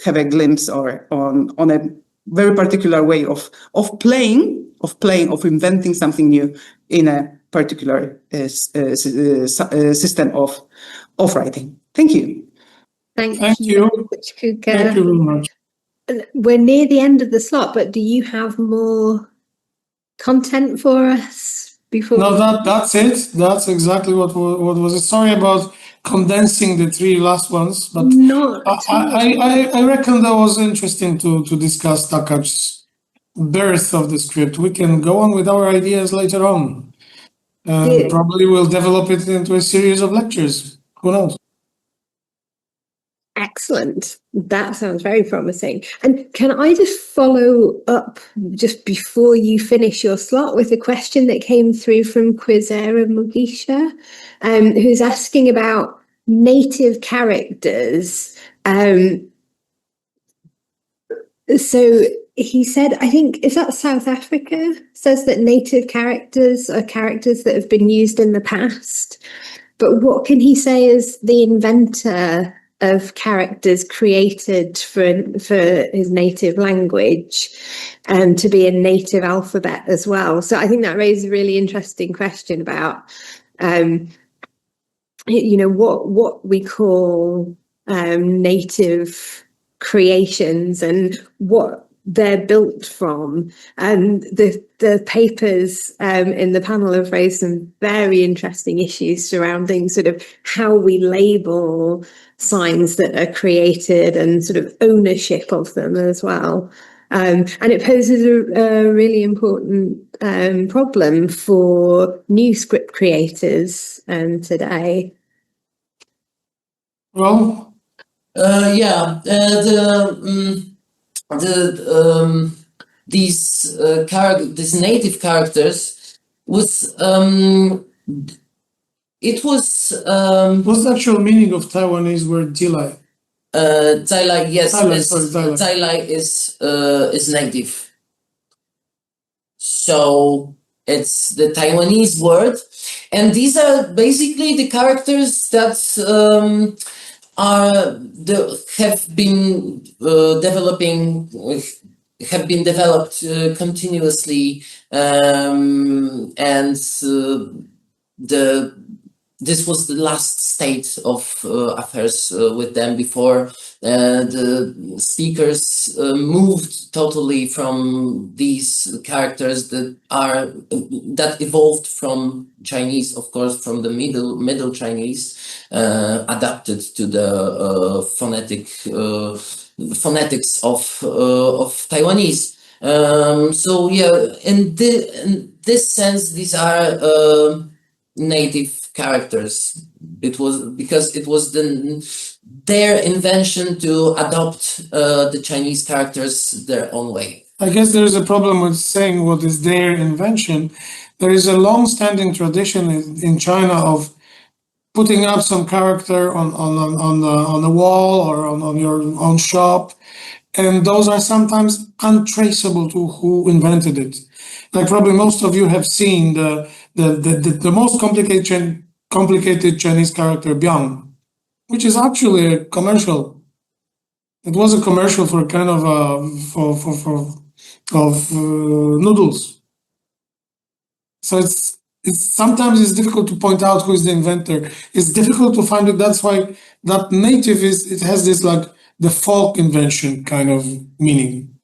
have a glimpse or on a very particular way of inventing something new in a particular system of writing. Thank you. Thank you. Thank you very much. We're near the end of the slot, but do you have more content for us before? No, that's it. That's exactly what was it. Sorry about condensing the three last ones, but I reckon that was interesting to discuss Takach's birth of the script. We can go on with our ideas later on. Probably we'll develop it into a series of lectures. Who knows? Excellent. That sounds very promising. And can I just follow up just before you finish your slot with a question that came through from Quizera Mugisha, who's asking about native characters. So he said, I think, is that South Africa? Says that native characters are characters that have been used in the past. But what can he say is the inventor of characters created for his native language to be a native alphabet as well? So I think that raises a really interesting question about what we call native creations and what they're built from. And the papers in the panel have raised some very interesting issues surrounding sort of how we label signs that are created and sort of ownership of them as well. And it poses a really important problem for new script creators today. Well, these native characters was what's the actual meaning of Taiwanese word Jilai? Zailai, yes, Zailai. Zailai is native. So it's the Taiwanese word, and these are basically the characters that have been developed continuously, and this was the last state of affairs with them before the speakers moved totally from these characters that evolved from Chinese, of course, from the Middle Chinese, adapted to the phonetics of Taiwanese. So yeah, in this sense, these are native characters. It was because it was their invention to adopt the Chinese characters their own way. I guess there is a problem with saying what is their invention. There is a long-standing tradition in China of putting up some character on the wall or on your own shop, and those are sometimes untraceable to who invented it. Like probably most of you have seen the most complicated Chinese character Biang, which is actually a commercial. It was a commercial for kind of noodles. So it's sometimes it's difficult to point out who is the inventor. It's difficult to find it. That's why that native it has this like the folk invention kind of meaning.